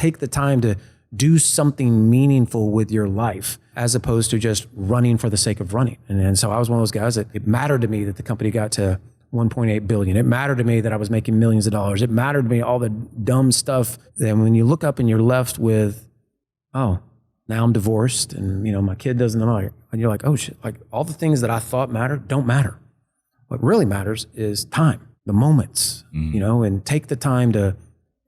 take the time to do something meaningful with your life as opposed to just running for the sake of running. And so I was one of those guys that it mattered to me that the company got to 1.8 billion. It mattered to me that I was making millions of dollars. It mattered to me all the dumb stuff. And when you look up and you're left with, oh, now I'm divorced and my kid doesn't know, and you're like, oh shit, like all the things that I thought mattered don't matter. What really matters is time, the moments, and take the time to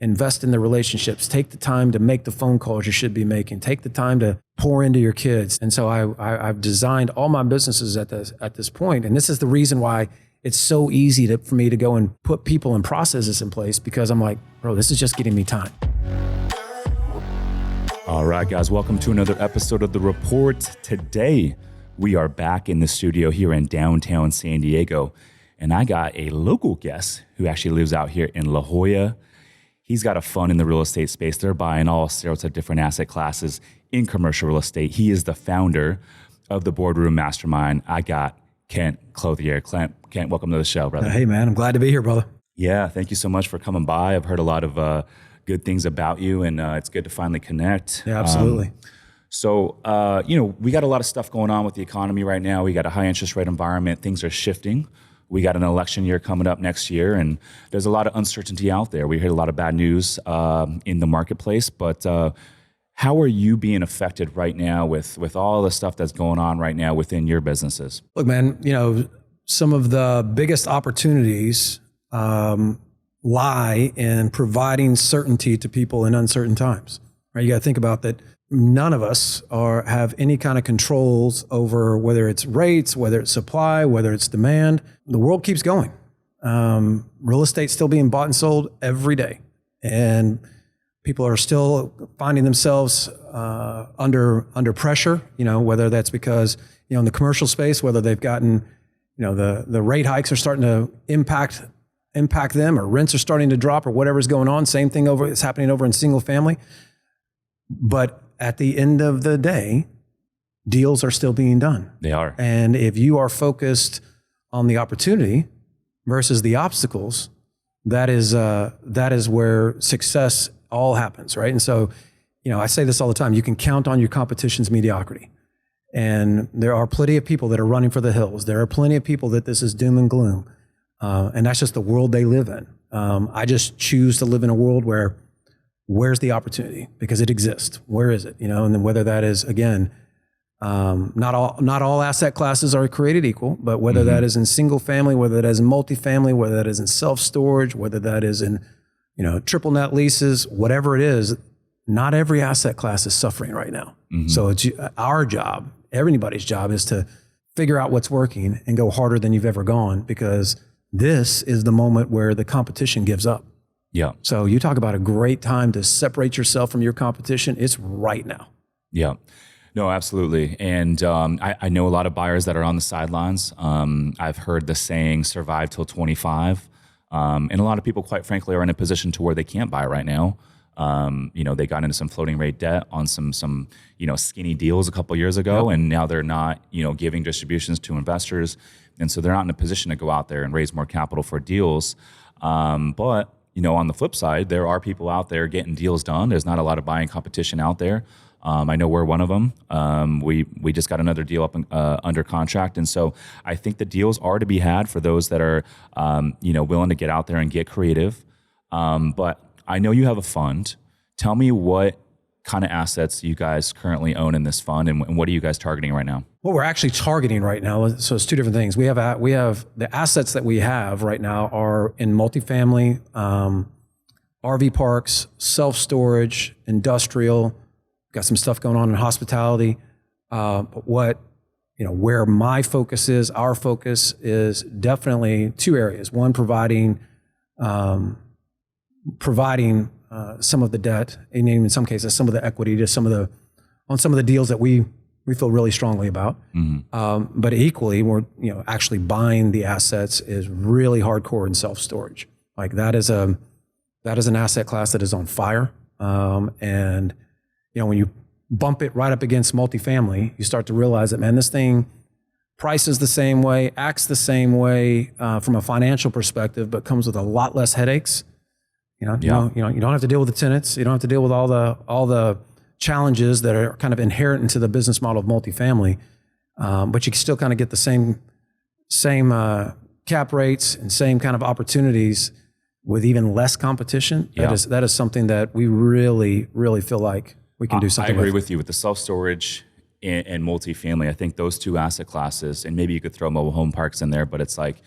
invest in the relationships, take the time to make the phone calls you should be making, take the time to pour into your kids. And so I've designed all my businesses at this point. And this is the reason why it's so easy for me to go and put people and processes in place, because I'm like, bro, this is just getting me time. All right, guys, welcome to another episode of The Report. Today, we are back in the studio here in downtown San Diego, and I got a local guest who actually lives out here in La Jolla. He's got a fund in the real estate space. They're buying all sorts of different asset classes in commercial real estate. He is the founder of the Boardroom Mastermind. I got Kent Clothier. Kent, welcome to the show, brother. Hey, man, I'm glad to be here, brother. Yeah, thank you so much for coming by. I've heard a lot of good things about you, and it's good to finally connect. Yeah, absolutely. So, we got a lot of stuff going on with the economy right now. We got a high interest rate environment. Things are shifting. We got an election year coming up next year, and there's a lot of uncertainty out there. We heard a lot of bad news in the marketplace, but how are you being affected right now with all the stuff that's going on right now within your businesses? Look, man, some of the biggest opportunities lie in providing certainty to people in uncertain times. Right? You got to think about that. None of us have any kind of controls over whether it's rates, whether it's supply, whether it's demand. The world keeps going. Real estate's still being bought and sold every day, and people are still finding themselves under pressure. Whether that's because in the commercial space, whether they've gotten the rate hikes are starting to impact them, or rents are starting to drop, or whatever's going on. Same thing is happening over in single family. But at the end of the day, deals are still being done. They are. And if you are focused on the opportunity versus the obstacles, that is where success all happens, right? And so, I say this all the time, you can count on your competition's mediocrity. And there are plenty of people that are running for the hills. There are plenty of people that this is doom and gloom. And that's just the world they live in. I just choose to live in a world where's the opportunity? Because it exists. Where is it? And then whether that is, again, not all asset classes are created equal, but whether that is in single family, whether that is in multifamily, whether that is in self-storage, whether that is in, triple net leases, whatever it is, not every asset class is suffering right now. So it's our job, everybody's job, is to figure out what's working and go harder than you've ever gone, because this is the moment where the competition gives up. Yeah. So you talk about a great time to separate yourself from your competition. It's right now. Yeah. No, absolutely. And I know a lot of buyers that are on the sidelines. I've heard the saying, survive till 25. And a lot of people, quite frankly, are in a position to where they can't buy right now. They got into some floating rate debt on some skinny deals a couple of years ago, and now they're not, giving distributions to investors. And so they're not in a position to go out there and raise more capital for deals. But on the flip side, there are people out there getting deals done. There's not a lot of buying competition out there. I know we're one of them. We just got another deal up under contract. And so I think the deals are to be had for those that are, willing to get out there and get creative. But I know you have a fund. Tell me what kind of assets you guys currently own in this fund, and what are you guys targeting right now? What we're actually targeting right now, so it's two different things. We have the assets that we have right now are in multifamily, RV parks, self-storage, industrial. Got some stuff going on in hospitality. But where my focus is, our focus is definitely two areas. One, providing some of the debt, and in some cases some of the equity to some of the deals that we feel really strongly about. But equally, we're actually buying the assets is really hardcore in self-storage. Like that is an asset class that is on fire. And when you bump it right up against multifamily, you start to realize that, man, this thing prices the same way, acts the same way from a financial perspective, but comes with a lot less headaches. You don't have to deal with the tenants. You don't have to deal with all the challenges that are kind of inherent into the business model of multifamily. But you can still kind of get the same cap rates and same kind of opportunities with even less competition. Yeah. That is something that we really, really feel like we can do something I agree with you with the self-storage and multifamily. I think those two asset classes, and maybe you could throw mobile home parks in there, but it's like,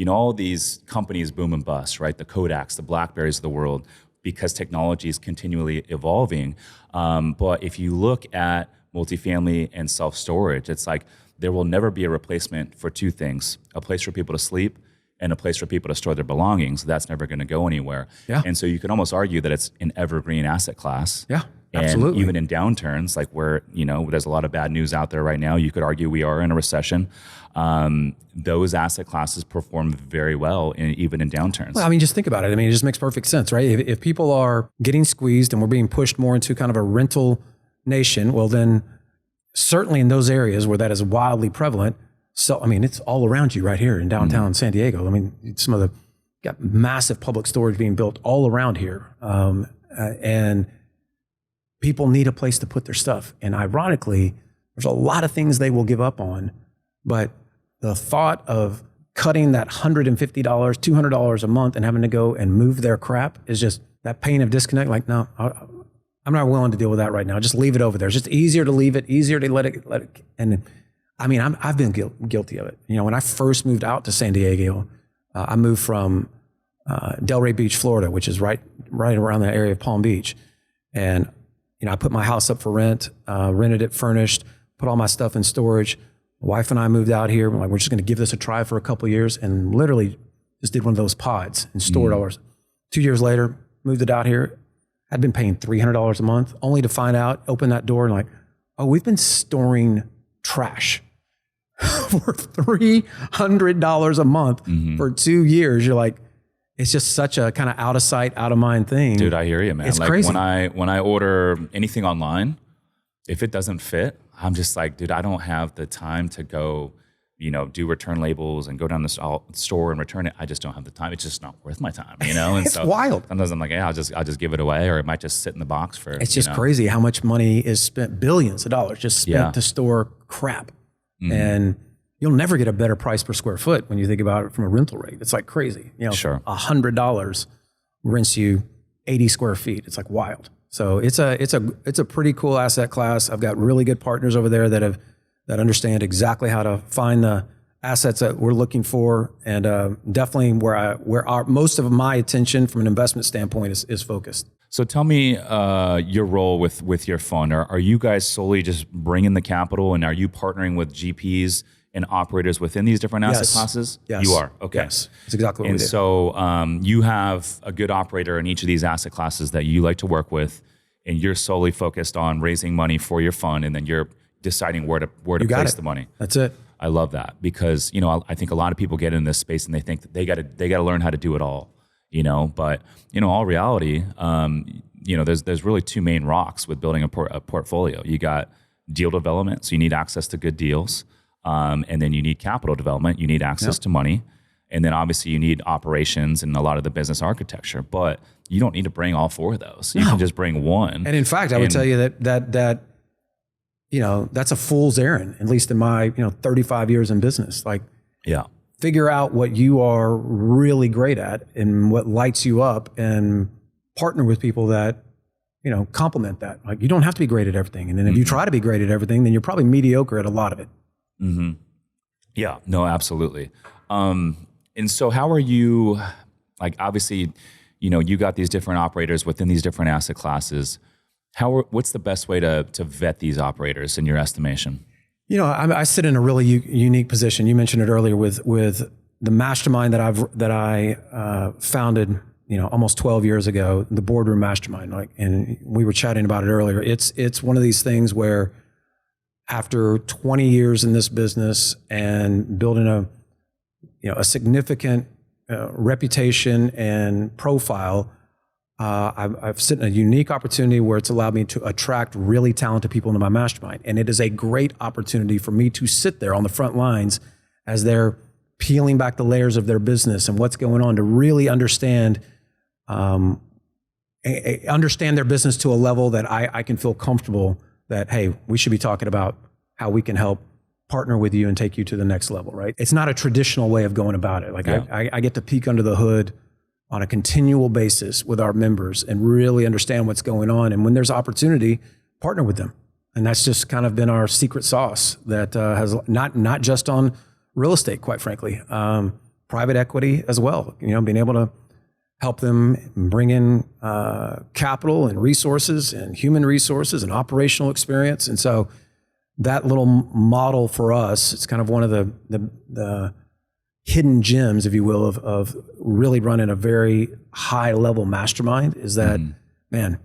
all these companies boom and bust, right? The Kodaks, the BlackBerrys of the world, because technology is continually evolving. But if you look at multifamily and self-storage, it's like there will never be a replacement for two things: a place for people to sleep and a place for people to store their belongings. That's never going to go anywhere. Yeah. And so you could almost argue that it's an evergreen asset class. Yeah, and absolutely. even in downturns, like where, there's a lot of bad news out there right now, you could argue we are in a recession. Those asset classes perform very well even in downturns. Well, I mean, just think about it. I mean, it just makes perfect sense, right? If people are getting squeezed and we're being pushed more into kind of a rental nation, well, then certainly in those areas where that is wildly prevalent, so, I mean, it's all around you right here in downtown San Diego. I mean, got massive public storage being built all around here. And people need a place to put their stuff. And ironically, there's a lot of things they will give up on, but the thought of cutting that $150, $200 a month and having to go and move their crap is just that pain of disconnect. Like, no, I'm not willing to deal with that right now. Just leave it over there. It's just easier to leave it, easier to let it. And I mean, I've been guilty of it. When I first moved out to San Diego, I moved from Delray Beach, Florida, which is right around the area of Palm Beach. And, I put my house up for rent, rented it furnished, put all my stuff in storage. My wife and I moved out here. We're like, we're just going to give this a try for a couple of years, and literally just did one of those pods and stored ours. 2 years later, moved it out here. I'd been paying $300 a month, only to find out, open that door and like, oh, we've been storing trash for $300 a month for 2 years. You're like, it's just such a kind of out of sight, out of mind thing. Dude, I hear you, man. It's like crazy. when I order anything online, if it doesn't fit, I'm just like, dude, I don't have the time to go, do return labels and go down the store and return it. I just don't have the time. It's just not worth my time, And It's wild. Sometimes I'm like, yeah, I'll just give it away, or it might just sit in the box for. It's just crazy how much money is spent, billions of dollars just spent to store crap. And you'll never get a better price per square foot when you think about it from a rental rate. It's like crazy. Sure. $100 rents you 80 square feet. It's like wild. So it's a pretty cool asset class. I've got really good partners over there that understand exactly how to find the assets that we're looking for, and definitely where most of my attention from an investment standpoint is focused. So tell me your role with your fund. Are you guys solely just bringing the capital, and are you partnering with GPs and operators within these different asset classes? Yes. You are. Okay. Yes. That's exactly what we do. And so you have a good operator in each of these asset classes that you like to work with, and you're solely focused on raising money for your fund, and then you're deciding where to place the money. That's it. I love that, because I think a lot of people get in this space and they think that they got to learn how to do it all. But all reality, there's really two main rocks with building a portfolio. You got deal development, so you need access to good deals. And then you need capital development, you need access to money. And then obviously you need operations and a lot of the business architecture, but you don't need to bring all four of those. You can just bring one. And in fact, I would tell you that that's a fool's errand, at least in my 35 years in business. Like, figure out what you are really great at and what lights you up, and partner with people that complement that. Like, you don't have to be great at everything, and then if you try to be great at everything, then you're probably mediocre at a lot of it. Mm-hmm. Yeah, no, absolutely. And so how are you, like, obviously, you got these different operators within these different asset classes. What's the best way to vet these operators in your estimation? I sit in a really unique position. You mentioned it earlier with the Mastermind that I founded, almost 12 years ago, the Boardroom Mastermind. And we were chatting about it earlier. It's one of these things where after 20 years in this business and building a significant reputation and profile, I've sit in a unique opportunity where it's allowed me to attract really talented people into my mastermind. And it is a great opportunity for me to sit there on the front lines as they're peeling back the layers of their business and what's going on, to really understand understand their business to a level that I can feel comfortable that, hey, we should be talking about how we can help partner with you and take you to the next level, right? It's not a traditional way of going about it. Like I get to peek under the hood on a continual basis with our members and really understand what's going on. And when there's opportunity, partner with them. And that's just kind of been our secret sauce that has not just on real estate, quite frankly, private equity as well. Being able to help them bring in capital and resources and human resources and operational experience. And so that little model for us, it's kind of one of the hidden gems, if you will, of really running a very high level mastermind is that, man,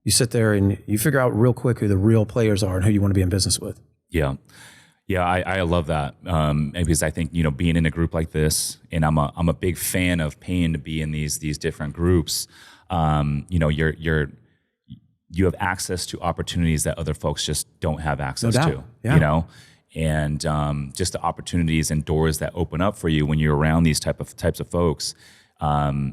you sit there and you figure out real quick who the real players are and who you want to be in business with. Yeah. Yeah, I love that because I think being in a group like this, and I'm a big fan of paying to be in these different groups. You have access to opportunities that other folks just don't have access to. Yeah. And just the opportunities and doors that open up for you when you're around these types of folks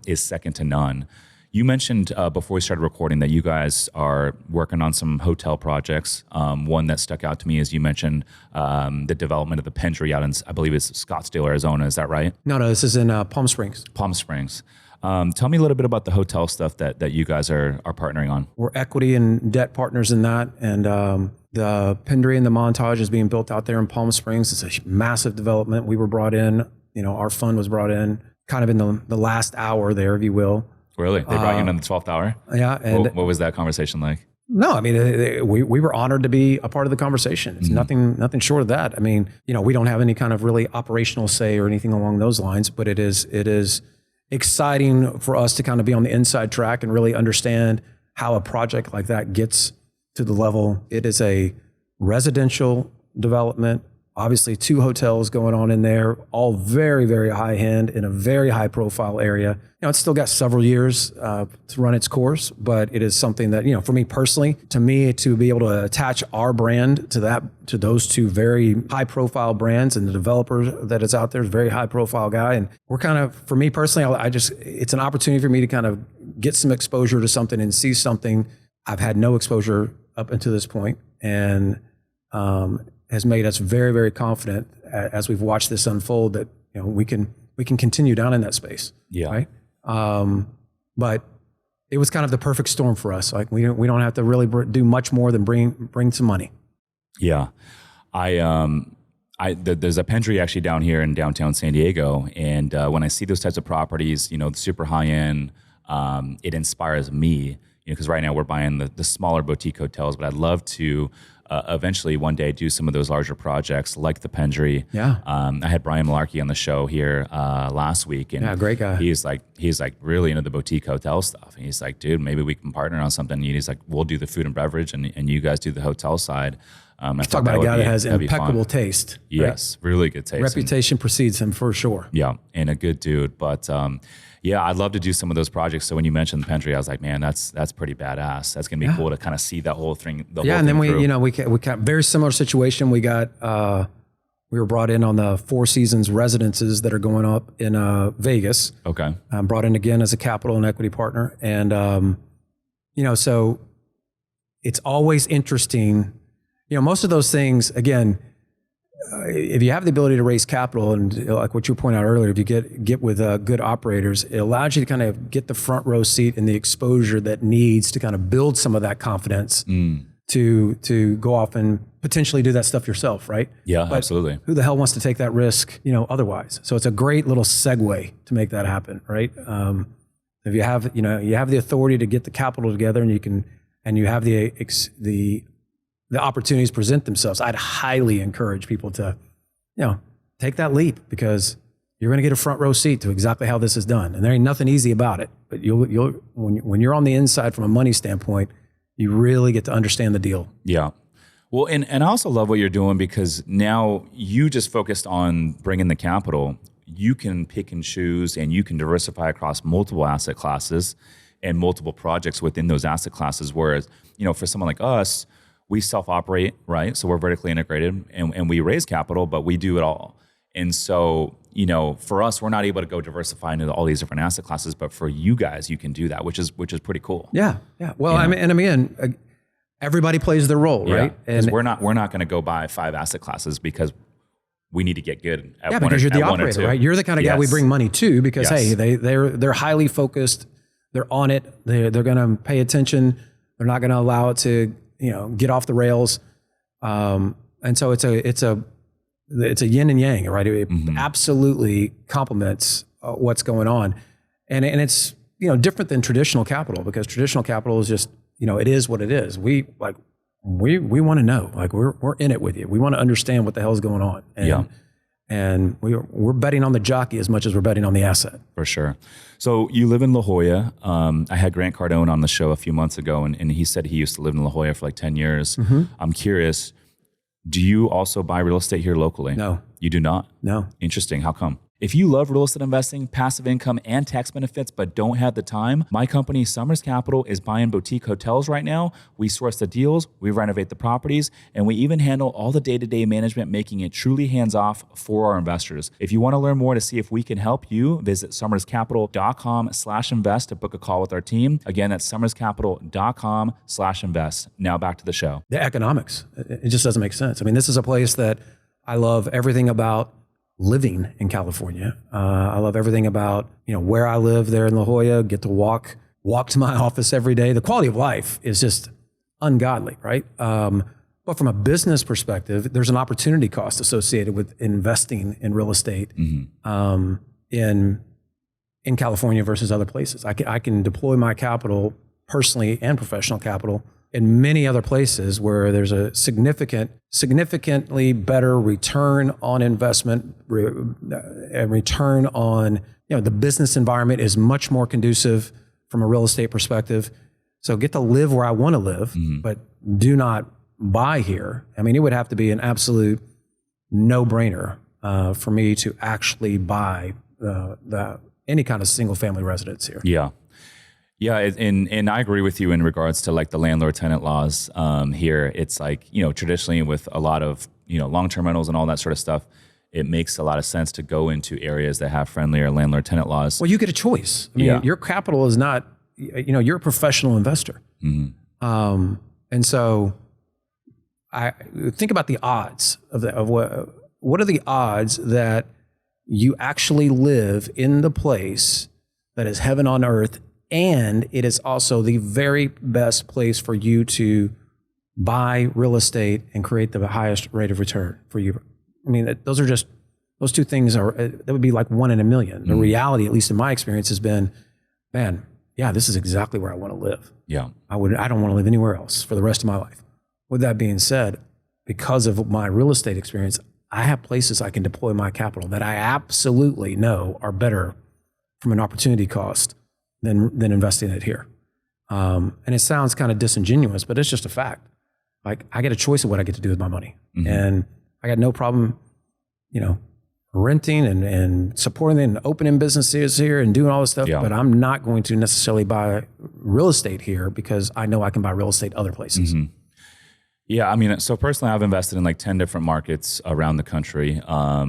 is second to none. You mentioned before we started recording that you guys are working on some hotel projects. One that stuck out to me is you mentioned the development of the Pendry out in, I believe it's Scottsdale, Arizona. Is that right? No, this is in Palm Springs. Palm Springs. Tell me a little bit about the hotel stuff that you guys are partnering on. We're equity and debt partners in that. And the Pendry and the Montage is being built out there in Palm Springs. It's a massive development. We were brought in, our fund was brought in kind of in the last hour there, if you will. Really? They brought you in on the 12th hour? Yeah. And what was that conversation like? No, I mean, we were honored to be a part of the conversation. It's nothing short of that. I mean, we don't have any kind of really operational say or anything along those lines, but it is exciting for us to kind of be on the inside track and really understand how a project like that gets to the level. It is a residential development, obviously 2 hotels going on in there, all very, very high end in a very high profile area. It's still got several years to run its course, but it is something that, for me personally, to be able to attach our brand to those 2 very high profile brands, and the developer that is out there is a very high profile guy. And we're kind of, for me personally, it's an opportunity for me to kind of get some exposure to something and see something I've had no exposure up until this point, and has made us very, very confident as we've watched this unfold that we can continue down in that space. Yeah. Right. But it was kind of the perfect storm for us. Like we don't have to really do much more than bring some money. Yeah. There's a Pendry actually down here in downtown San Diego, and when I see those types of properties, the super high end, it inspires me. Because right now we're buying the smaller boutique hotels, but I'd love to eventually one day do some of those larger projects like the Pendry. Yeah. I had Brian Malarkey on the show here last week, and yeah, great guy. He's like really into the boutique hotel stuff. And he's like, dude, maybe we can partner on something. And he's like, we'll do the food and beverage, and you guys do the hotel side. Talk about a guy that has impeccable taste. Yes, right? Really good taste. Reputation precedes him for sure. Yeah, and a good dude. But yeah, I'd love to do some of those projects. So when you mentioned the Pendry, I was like, man, that's pretty badass. That's gonna be cool to kind of see that whole thing. And then we got very similar situation. We got we were brought in on the Four Seasons residences that are going up in Vegas. Okay. Brought in again as a capital and equity partner, and so it's always interesting. Most of those things, again, if you have the ability to raise capital, and like what you pointed out earlier, if you get with good operators, it allows you to kind of get the front row seat and the exposure that needs to kind of build some of that confidence to go off and potentially do that stuff yourself, right? Yeah, but absolutely. Who the hell wants to take that risk, otherwise? So it's a great little segue to make that happen, right? If you have the authority to get the capital together, and you have the opportunities present themselves, I'd highly encourage people to, take that leap, because you're going to get a front row seat to exactly how this is done. And there ain't nothing easy about it, but when you're on the inside from a money standpoint, you really get to understand the deal. Yeah. Well, and I also love what you're doing, because now you just focused on bringing the capital. You can pick and choose, and you can diversify across multiple asset classes and multiple projects within those asset classes. Whereas, for someone like us, we self-operate, right? So we're vertically integrated, and we raise capital, but we do it all. And so, you know, for us, we're not able to go diversify into all these different asset classes, but for you guys, you can do that, which is pretty cool. Yeah. Well, I mean, everybody plays their role, right? And we're not going to go buy 5 asset classes because we need to get good at one. Because you're the operator, right? You're the kind of guy we bring money to because hey, they're highly focused, they're on it, they're going to pay attention, they're not going to allow it to get off the rails, and so it's a yin and yang, right? It absolutely complements what's going on, and it's different than traditional capital because traditional capital is just it is what it is. We want to know, like we're in it with you. We want to understand what the hell is going on. And we're betting on the jockey as much as we're betting on the asset. For sure. So you live in La Jolla. I had Grant Cardone on the show a few months ago, and he said he used to live in La Jolla for like 10 years. I'm curious, do you also buy real estate here locally? No. You do not? No. Interesting. How come? If you love real estate investing, passive income, and tax benefits, but don't have the time, my company, Summers Capital, is buying boutique hotels right now. We source the deals, we renovate the properties, and we even handle all the day-to-day management, making it truly hands-off for our investors. If you want to learn more to see if we can help you, visit summerscapital.com/invest to book a call with our team. Again, that's summerscapital.com/invest. Now back to the show. The economics, it just doesn't make sense. I mean, this is a place that I love everything about living in California. I love everything about, where I live there in La Jolla, get to walk to my office every day. The quality of life is just ungodly, right? But from a business perspective, there's an opportunity cost associated with investing in real estate in California versus other places. I can deploy my capital, personally and professional capital, in many other places where there's a significantly better return on investment, and return on, the business environment is much more conducive from a real estate perspective. So get to live where I want to live, but do not buy here. I mean, it would have to be an absolute no-brainer for me to actually buy any kind of single-family residence here. Yeah, and I agree with you in regards to like the landlord-tenant laws here. It's like, traditionally with a lot of, long-term rentals and all that sort of stuff, it makes a lot of sense to go into areas that have friendlier landlord-tenant laws. Well, you get a choice. I mean, your capital is not, you're a professional investor. And so I think about the odds of what are the odds that you actually live in the place that is heaven on earth, and it is also the very best place for you to buy real estate and create the highest rate of return for you. I mean, those two things that would be like 1 in a million. The reality, at least in my experience, has been, man, yeah, this is exactly where I want to live. Yeah. I don't want to live anywhere else for the rest of my life. With that being said, because of my real estate experience, I have places I can deploy my capital that I absolutely know are better from an opportunity cost than investing it here. And it sounds kind of disingenuous, but it's just a fact. Like, I get a choice of what I get to do with my money. And I got no problem, renting and supporting and opening businesses here and doing all this stuff, but I'm not going to necessarily buy real estate here because I know I can buy real estate other places. Yeah, I mean, so personally, I've invested in like 10 different markets around the country. A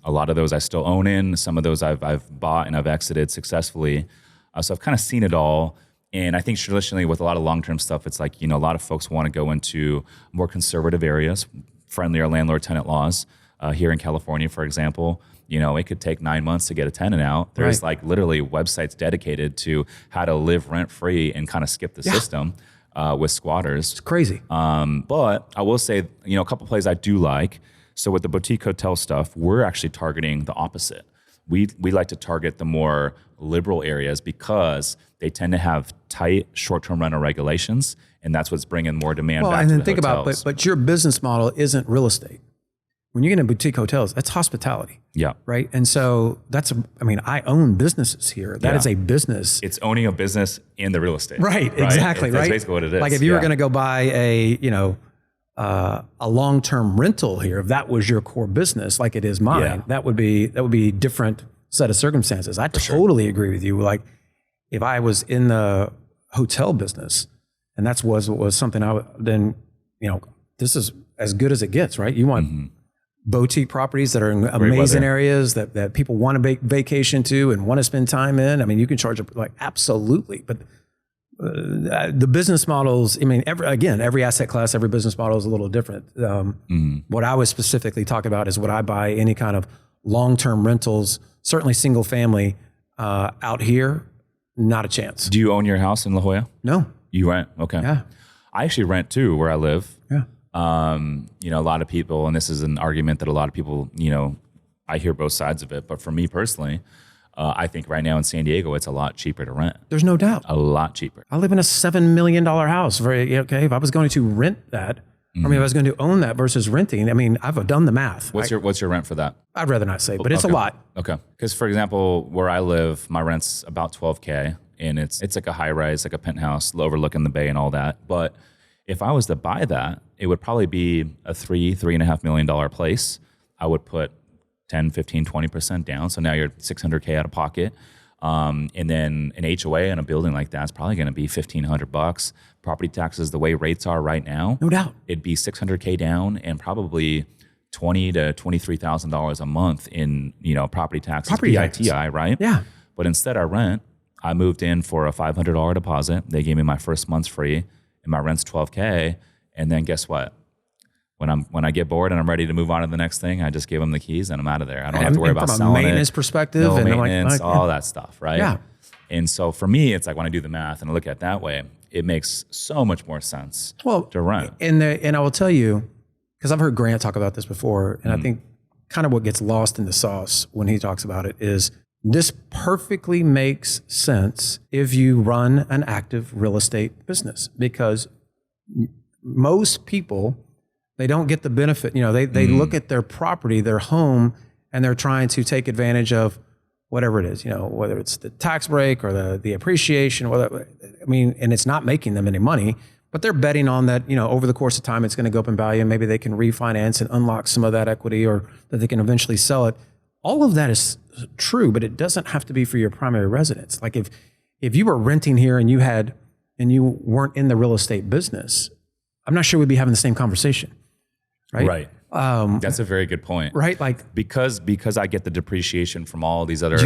lot of those I still own in. Some of those I've bought and I've exited successfully. So I've kind of seen it all. And I think traditionally with a lot of long-term stuff, it's like, a lot of folks want to go into more conservative areas, friendlier landlord-tenant laws. Here in California, for example, it could take 9 months to get a tenant out. There's like literally websites dedicated to how to live rent-free and kind of skip the system with squatters. It's crazy. But I will say, a couple plays I do like. So with the boutique hotel stuff, we're actually targeting the opposite. We like to target the more liberal areas because they tend to have tight short-term rental regulations, and that's what's bringing more demand back to the hotels. And then think about, but your business model isn't real estate. When you get into boutique hotels, that's hospitality. Yeah. Right. And so I own businesses here. That is a business. It's owning a business in the real estate. Right. Exactly. That's basically what it is. Like if you were going to go buy a long-term rental here, if that was your core business, like it is mine, that would be different set of circumstances. I totally agree with you. Like if I was in the hotel business and was something this is as good as it gets, right? You want boutique properties that are in amazing areas that people want to vacation to and want to spend time in. I mean, you can charge like absolutely, but the business models, I mean, every asset class, every business model is a little different. What I was specifically talking about is would I buy any kind of long-term rentals, certainly single family out here? Not a chance. Do you own your house in La Jolla? No. You rent? Okay. Yeah. I actually rent too where I live. Yeah. You know, a lot of people, and this is an argument that a lot of people, you know, I hear both sides of it, but for me personally, I think right now in San Diego, it's a lot cheaper to rent. There's no doubt. A lot cheaper. I live in a $7 million house. Okay, if I was going to rent that, I mean, if I was going to own that versus renting, I mean, I've done the math. What's your rent for that? I'd rather not say, but it's a lot. Okay. Because for example, where I live, my rent's about $12K, and it's like a high rise, like a penthouse overlooking the bay and all that. But if I was to buy that, it would probably be a $3.5 million place. I would put 10, 15, 20% down. So now you're $600K out of pocket. And then an HOA in a building like that's probably going to be $1,500. Property taxes, the way rates are right now, no doubt, it'd be $600K down and probably $20,000 to $23,000 a month in, you know, property taxes, PITI, right? Yeah. But instead, I moved in for a $500 deposit. They gave me my first month's free, and my rent's $12K. And then guess what? When I get bored and I'm ready to move on to the next thing, I just give them the keys and I'm out of there. I don't have to worry about selling it. From a maintenance perspective, no and maintenance, all that stuff, right? Yeah. And so for me, it's like when I do the math and I look at it that way, it makes so much more sense to rent. And I will tell you, because I've heard Grant talk about this before, and I think kind of what gets lost in the sauce when he talks about it is this perfectly makes sense if you run an active real estate business, because most people, they don't get the benefit. You know, they look at their property, their home, and they're trying to take advantage of whatever it is, you know, whether it's the tax break or the appreciation, and it's not making them any money, but they're betting on that, you know, over the course of time, it's going to go up in value and maybe they can refinance and unlock some of that equity, or that they can eventually sell it. All of that is true, but it doesn't have to be for your primary residence. Like if you were renting here and you weren't in the real estate business, I'm not sure we'd be having the same conversation. Right. That's a very good point. Right. Like because I get the depreciation from all these other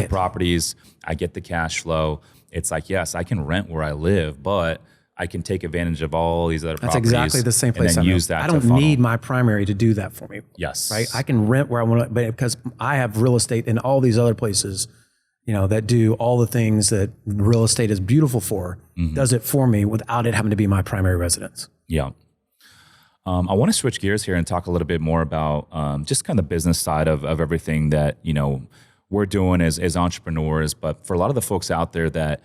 properties, I get the cash flow. It's like, yes, I can rent where I live, but I can take advantage of all these other properties. That's exactly the same place and then use that. I don't need my primary to do that for me. Yes. Right. I can rent where I want, but because I have real estate in all these other places, you know, that do all the things that real estate is beautiful for, does it for me without it having to be my primary residence. Yeah. I want to switch gears here and talk a little bit more about just kind of the business side of everything that, you know, we're doing as entrepreneurs. But for a lot of the folks out there that,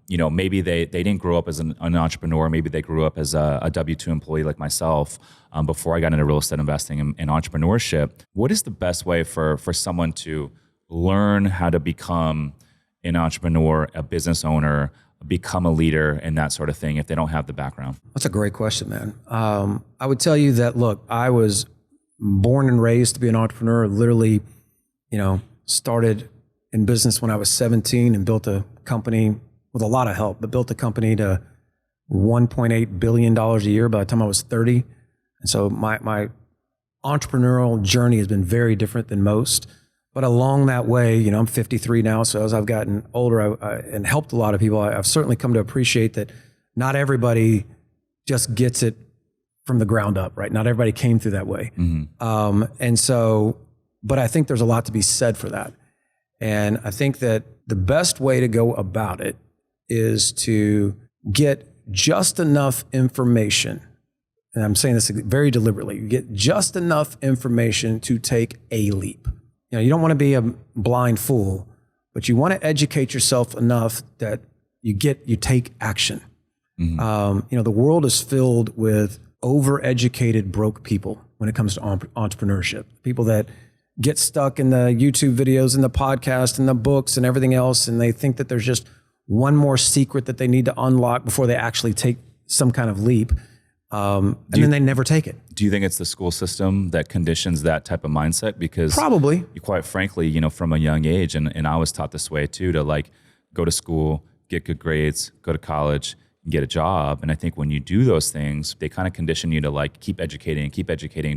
you know, maybe they didn't grow up as an entrepreneur, maybe they grew up as a W-2 employee like myself before I got into real estate investing and entrepreneurship. What is the best way for someone to learn how to become an entrepreneur, a business owner, become a leader and that sort of thing if they don't have the background? That's a great question, man. I would tell you that, look, I was born and raised to be an entrepreneur. Literally, you know, started in business when I was 17 and built a company with a lot of help, but built a company to $1.8 billion a year by the time I was 30. And so my entrepreneurial journey has been very different than most. But along that way, you know, I'm 53 now, so as I've gotten older and helped a lot of people, I've certainly come to appreciate that not everybody just gets it from the ground up, right? Not everybody came through that way. And so, but I think there's a lot to be said for that. And I think that the best way to go about it is to get just enough information, and I'm saying this very deliberately, get just enough information to take a leap. You know, you don't want to be a blind fool, but you want to educate yourself enough that you take action. You know, the world is filled with overeducated broke people when it comes to entrepreneurship. People that get stuck in the YouTube videos and the podcast and the books and everything else, and they think that there's just one more secret that they need to unlock before they actually take some kind of leap. And then they never take it. Do you think it's the school system that conditions that type of mindset? Because probably, quite frankly, you know, from a young age, and I was taught this way too, to like go to school, get good grades, go to college, get a job. And I think when you do those things, they kind of condition you to like keep educating,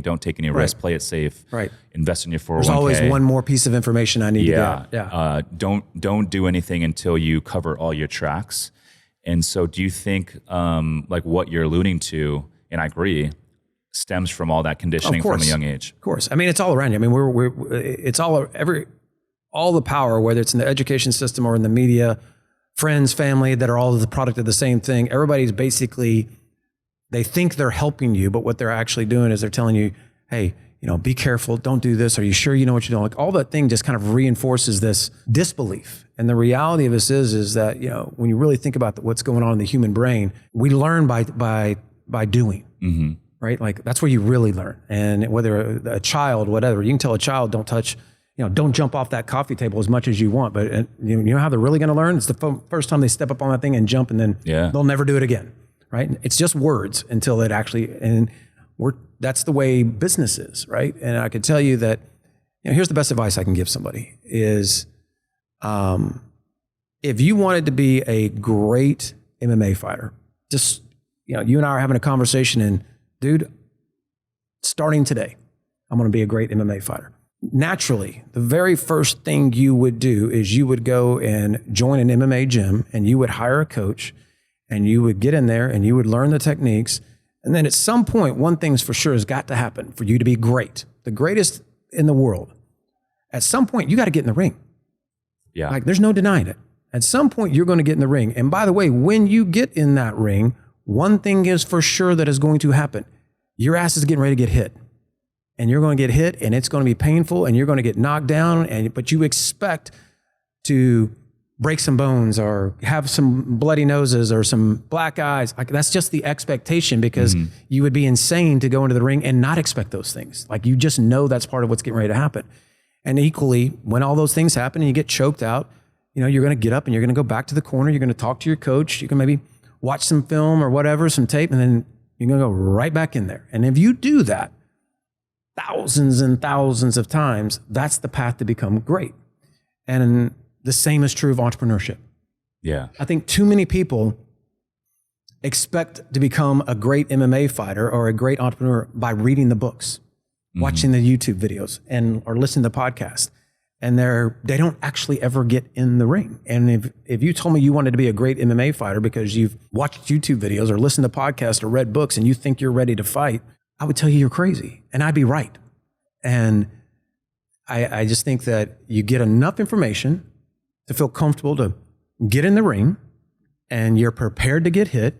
don't take any risk, play it safe, invest in your 401k. There's always one more piece of information I need to get. Yeah. Don't do anything until you cover all your tracks. And so do you think like what you're alluding to, and I agree, stems from all that conditioning from a young age? Of course. I mean, it's all around you. I mean, it's all the power, whether it's in the education system or in the media, friends, family, that are all the product of the same thing. Everybody's basically, they think they're helping you, but what they're actually doing is they're telling you, hey, be careful, don't do this. Are you sure you know what you're doing? Like all that thing just kind of reinforces this disbelief. And the reality of this is that, when you really think about what's going on in the human brain, we learn by doing, right? Like that's where you really learn. And whether a child, whatever, you can tell a child, don't touch, don't jump off that coffee table as much as you want. But you know how they're really going to learn? It's the first time they step up on that thing and jump, and then they'll never do it again, right? It's just words until it actually, that's the way business is, right? And I can tell you that, here's the best advice I can give somebody is, if you wanted to be a great MMA fighter, just, you and I are having a conversation and dude, starting today, I'm going to be a great MMA fighter. Naturally, the very first thing you would do is you would go and join an MMA gym and you would hire a coach and you would get in there and you would learn the techniques. And then at some point, one thing's for sure has got to happen for you to be great, the greatest in the world. At some point, you got to get in the ring. Yeah. Like there's no denying it. At some point, you're going to get in the ring. And by the way, when you get in that ring, one thing is for sure that is going to happen. Your ass is getting ready to get hit. And you're going to get hit and it's going to be painful and you're going to get knocked down. But you expect to break some bones or have some bloody noses or some black eyes. Like that's just the expectation, because you would be insane to go into the ring and not expect those things. Like you just know that's part of what's getting ready to happen. And equally, when all those things happen and you get choked out, you're going to get up and you're going to go back to the corner. You're going to talk to your coach. You can maybe watch some film or whatever, some tape, and then you're going to go right back in there. And if you do that thousands and thousands of times, that's the path to become great. And the same is true of entrepreneurship. Yeah. I think too many people expect to become a great MMA fighter or a great entrepreneur by reading the books, watching the YouTube videos, or listening to podcasts. And they don't actually ever get in the ring. And if you told me you wanted to be a great MMA fighter because you've watched YouTube videos or listened to podcasts or read books and you think you're ready to fight, I would tell you you're crazy, and I'd be right. And I just think that you get enough information to feel comfortable to get in the ring, and you're prepared to get hit,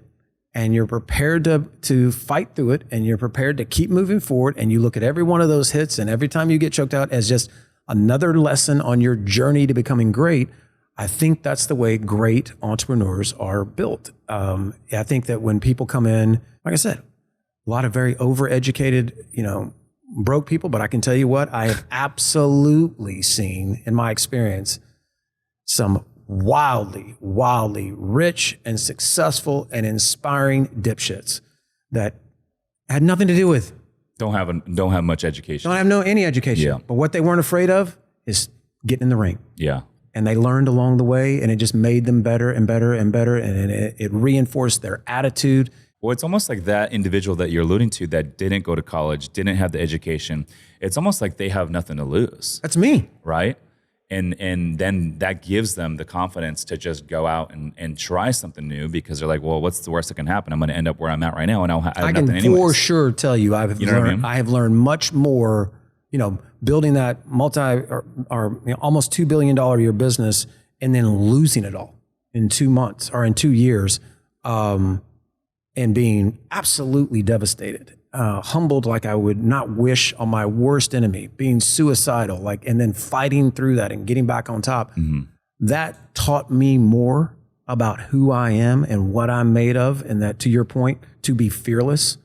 and you're prepared to fight through it, and you're prepared to keep moving forward, and you look at every one of those hits and every time you get choked out as just another lesson on your journey to becoming great. I think that's the way great entrepreneurs are built. I think that when people come in, like I said, a lot of very overeducated, broke people, but I can tell you what, I have absolutely seen in my experience some wildly, wildly rich and successful and inspiring dipshits that had nothing to do with. Don't have much education. Don't have any education. Yeah. But what they weren't afraid of is getting in the ring. Yeah. And they learned along the way, and it just made them better and better and better. And it reinforced their attitude. Well, it's almost like that individual that you're alluding to that didn't go to college, didn't have the education. It's almost like they have nothing to lose. That's me. Right? And then that gives them the confidence to just go out and try something new, because they're like, well, what's the worst that can happen? I'm going to end up where I'm at right now, and I have nothing anyways. For sure tell you, I have learned much more, building that almost $2 billion a year business and then losing it all in 2 months or in 2 years. And being absolutely devastated, humbled like I would not wish on my worst enemy, being suicidal, and then fighting through that and getting back on top. That taught me more about who I am and what I'm made of, and that, to your point, to be fearless,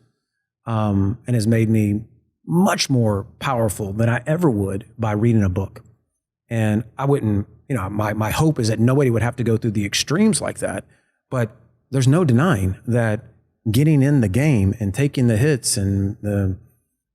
and has made me much more powerful than I ever would by reading a book. And I wouldn't, my hope is that nobody would have to go through the extremes like that, but there's no denying that getting in the game and taking the hits and the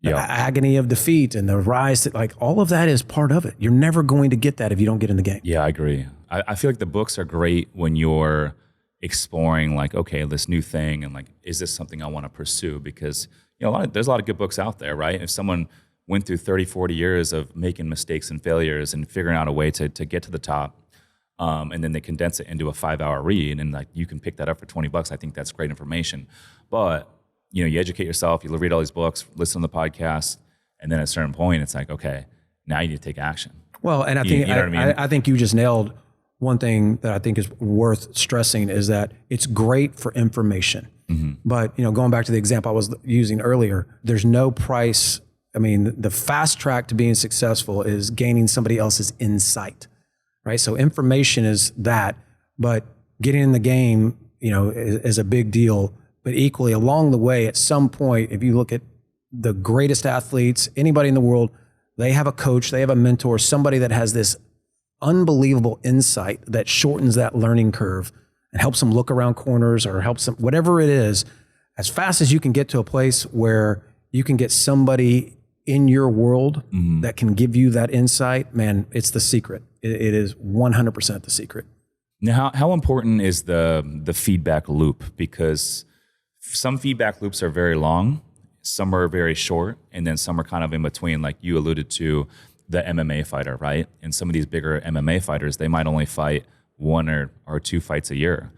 agony of defeat and the rise to, all of that is part of it. You're never going to get that if you don't get in the game. Yeah, I agree. I feel like the books are great when you're exploring like, okay, this new thing, and like, is this something I want to pursue? Because, you know, there's a lot of good books out there, right? If someone went through 30, 40 years of making mistakes and failures and figuring out a way to get to the top, and then they condense it into a 5-hour read, and like you can pick that up for $20, I think that's great information. But, you know, you educate yourself, you read all these books, listen to the podcast, and then at a certain point, it's like, okay, now you need to take action. Well, and I think, you know what I mean? I think you just nailed one thing that I think is worth stressing, is that it's great for information. Mm-hmm. But, you know, going back to the example I was using earlier, there's no price. I mean, the fast track to being successful is gaining somebody else's insight, right? So information is that, but getting in the game, you know, is a big deal. But equally along the way, at some point, if you look at the greatest athletes, anybody in the world, they have a coach, they have a mentor, somebody that has this unbelievable insight that shortens that learning curve and helps them look around corners, or helps them, whatever it is, as fast as you can get to a place where you can get somebody in your world that can give you that insight, man, it's the secret. It is 100% the secret. Now, how important is the feedback loop? Because some feedback loops are very long, some are very short, and then some are kind of in between, like you alluded to, the MMA fighter, right? And some of these bigger MMA fighters, they might only fight 1 or 2 fights a year.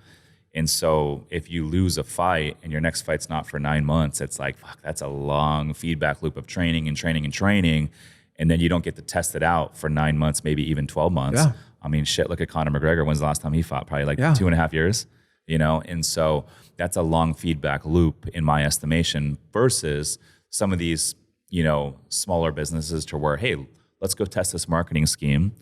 And so if you lose a fight and your next fight's not for 9 months, it's like, fuck, that's a long feedback loop of training and training and training. And then you don't get to test it out for 9 months, maybe even 12 months. Yeah. I mean, shit, look at Conor McGregor. When's the last time he fought? Probably like 2.5 years, you know? And so that's a long feedback loop in my estimation, versus some of these, you know, smaller businesses to where, hey, let's go test this marketing scheme,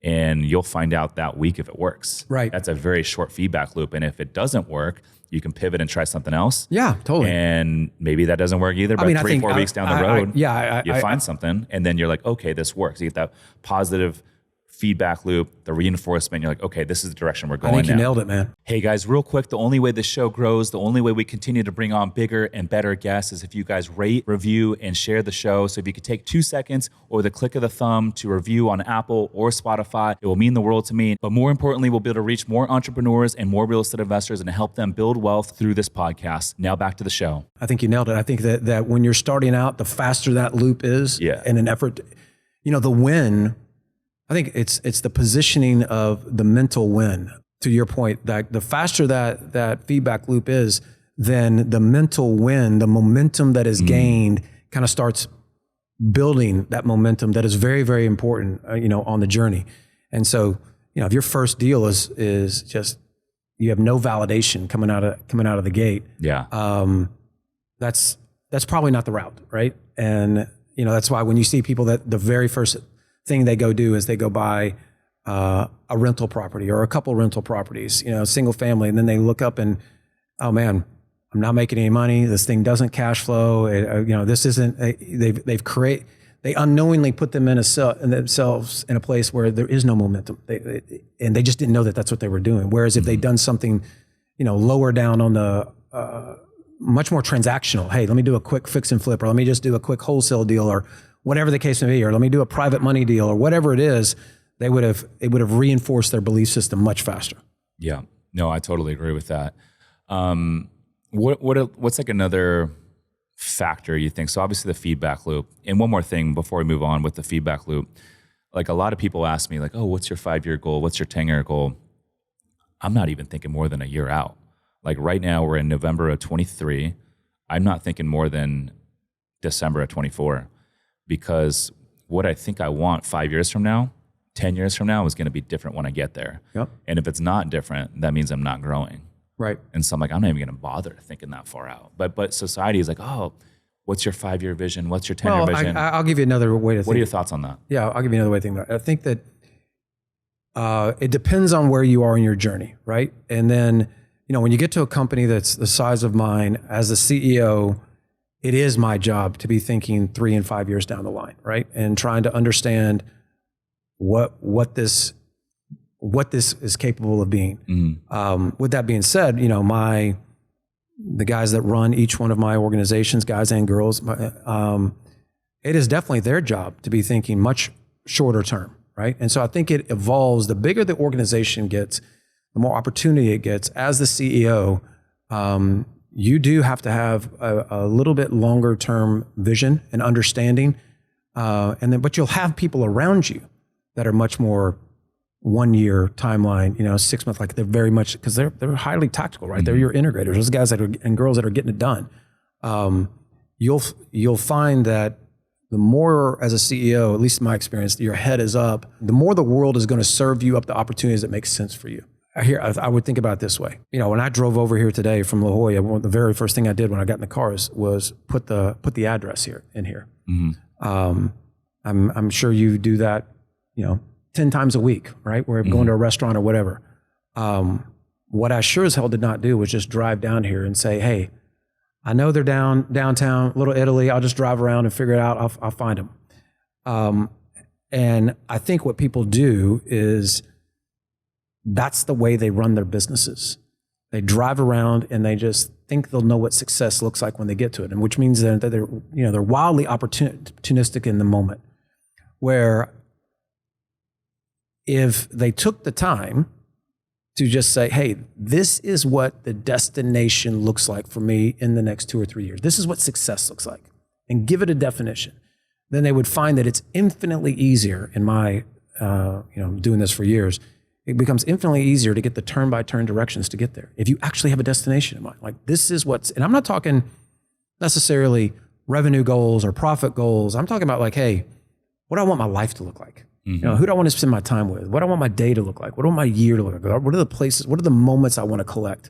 and you'll find out that week if it works. Right. That's a very short feedback loop. And if it doesn't work, you can pivot and try something else. Yeah, totally. And maybe that doesn't work either, but 3-4 weeks down the road, you find something, and then you're like, okay, this works. You get that positive feedback loop, the reinforcement. You're like, okay, this is the direction we're going. I think you nailed it, man. Hey guys, real quick, the only way this show grows, the only way we continue to bring on bigger and better guests, is if you guys rate, review, and share the show. So if you could take 2 seconds or the click of the thumb to review on Apple or Spotify, it will mean the world to me. But more importantly, we'll be able to reach more entrepreneurs and more real estate investors and help them build wealth through this podcast. Now back to the show. I think you nailed it. I think that when you're starting out, the faster that loop is in an effort, you know, the win, I think it's the positioning of the mental win. To your point, that the faster that feedback loop is, then the mental win, the momentum that is gained, kind of starts building that momentum that is very, very important, you know, on the journey. And so, you know, if your first deal is just, you have no validation coming out of the gate. Yeah. That's probably not the route, right? And you know, that's why when you see people that the very first thing they go do is they go buy a rental property or a couple rental properties, you know, single family, and then they look up and, oh man, I'm not making any money. This thing doesn't cash flow. You know, this isn't. They unknowingly put themselves in a place where there is no momentum, and they just didn't know that that's what they were doing. Whereas if they'd done something, you know, lower down on the much more transactional. Hey, let me do a quick fix and flip, or let me just do a quick wholesale deal, or whatever the case may be, or let me do a private money deal, or whatever it is. It would have reinforced their belief system much faster. Yeah, no, I totally agree with that. What's like another factor you think? So obviously the feedback loop. And one more thing before we move on with the feedback loop. Like a lot of people ask me like, oh, what's your 5-year goal? What's your 10-year goal? I'm not even thinking more than a year out. Like right now we're in November of 23. I'm not thinking more than December of 24, because what I think I want 5 years from now, 10 years from now is going to be different when I get there. Yep. And if it's not different, that means I'm not growing. Right. And so I'm like, I'm not even going to bother thinking that far out. But society is like, oh, what's your 5-year vision? What's your 10-year vision? I'll give you another way to think. What are your thoughts on that? Yeah, I'll give you another way to think about it. I think that it depends on where you are in your journey, right? And then, you know, when you get to a company that's the size of mine, as the CEO, it is my job to be thinking 3 and 5 years down the line, right? And trying to understand what this is capable of being. Mm-hmm. With that being said, you know, the guys that run each one of my organizations, guys and girls, it is definitely their job to be thinking much shorter term, right? And so I think it evolves. The bigger the organization gets, the more opportunity it gets. As the CEO, you do have to have a little bit longer term vision and understanding. But you'll have people around you that are much more 1 year timeline, 6 months, like they're very much, because they're highly tactical, right? They're your integrators, those guys and girls that are getting it done. You'll find that the more, as a CEO, at least in my experience, your head is up, the more the world is going to serve you up the opportunities that make sense for you. I would think about it this way. When I drove over here today from La Jolla, the very first thing I did when I got in the car was put the address in here. Mm-hmm. I'm sure you do that, 10 times a week, right? Where I'm going to a restaurant or whatever. What I sure as hell did not do was just drive down here and say, hey, I know they're downtown, Little Italy. I'll just drive around and figure it out. I'll find them. And I think what people do is that's the way they run their businesses. They drive around and they just think they'll know what success looks like when they get to it, and which means that they're wildly opportunistic in the moment. Where if they took the time to just say, hey, this is what the destination looks like for me in the next 2 or 3 years. This is what success looks like, and give it a definition. Then they would find that it's infinitely easier in my, doing this for years, it becomes infinitely easier to get the turn-by-turn directions to get there. If you actually have a destination in mind, like this is and I'm not talking necessarily revenue goals or profit goals. I'm talking about like, hey, what do I want my life to look like? Mm-hmm. Who do I want to spend my time with? What do I want my day to look like? What do I want my year to look like? What are the places? What are the moments I want to collect?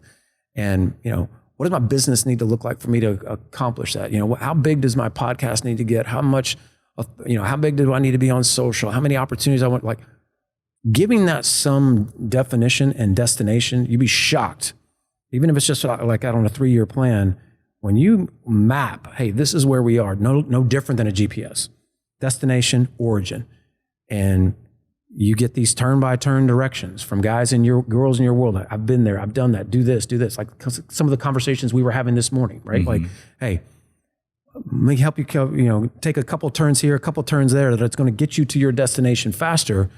And, what does my business need to look like for me to accomplish that? How big does my podcast need to get? How much, how big do I need to be on social? How many opportunities I want? Like giving that some definition and destination, you'd be shocked. Even if it's just like out on a 3-year plan, when you map, hey, this is where we are, no different than a GPS, destination, origin. And you get these turn-by-turn directions from guys and girls in your world. I've been there. I've done that. Do this. Like some of the conversations we were having this morning, right? Mm-hmm. Like, hey, let me help you, take a couple turns here, a couple turns there that's going to get you to your destination faster.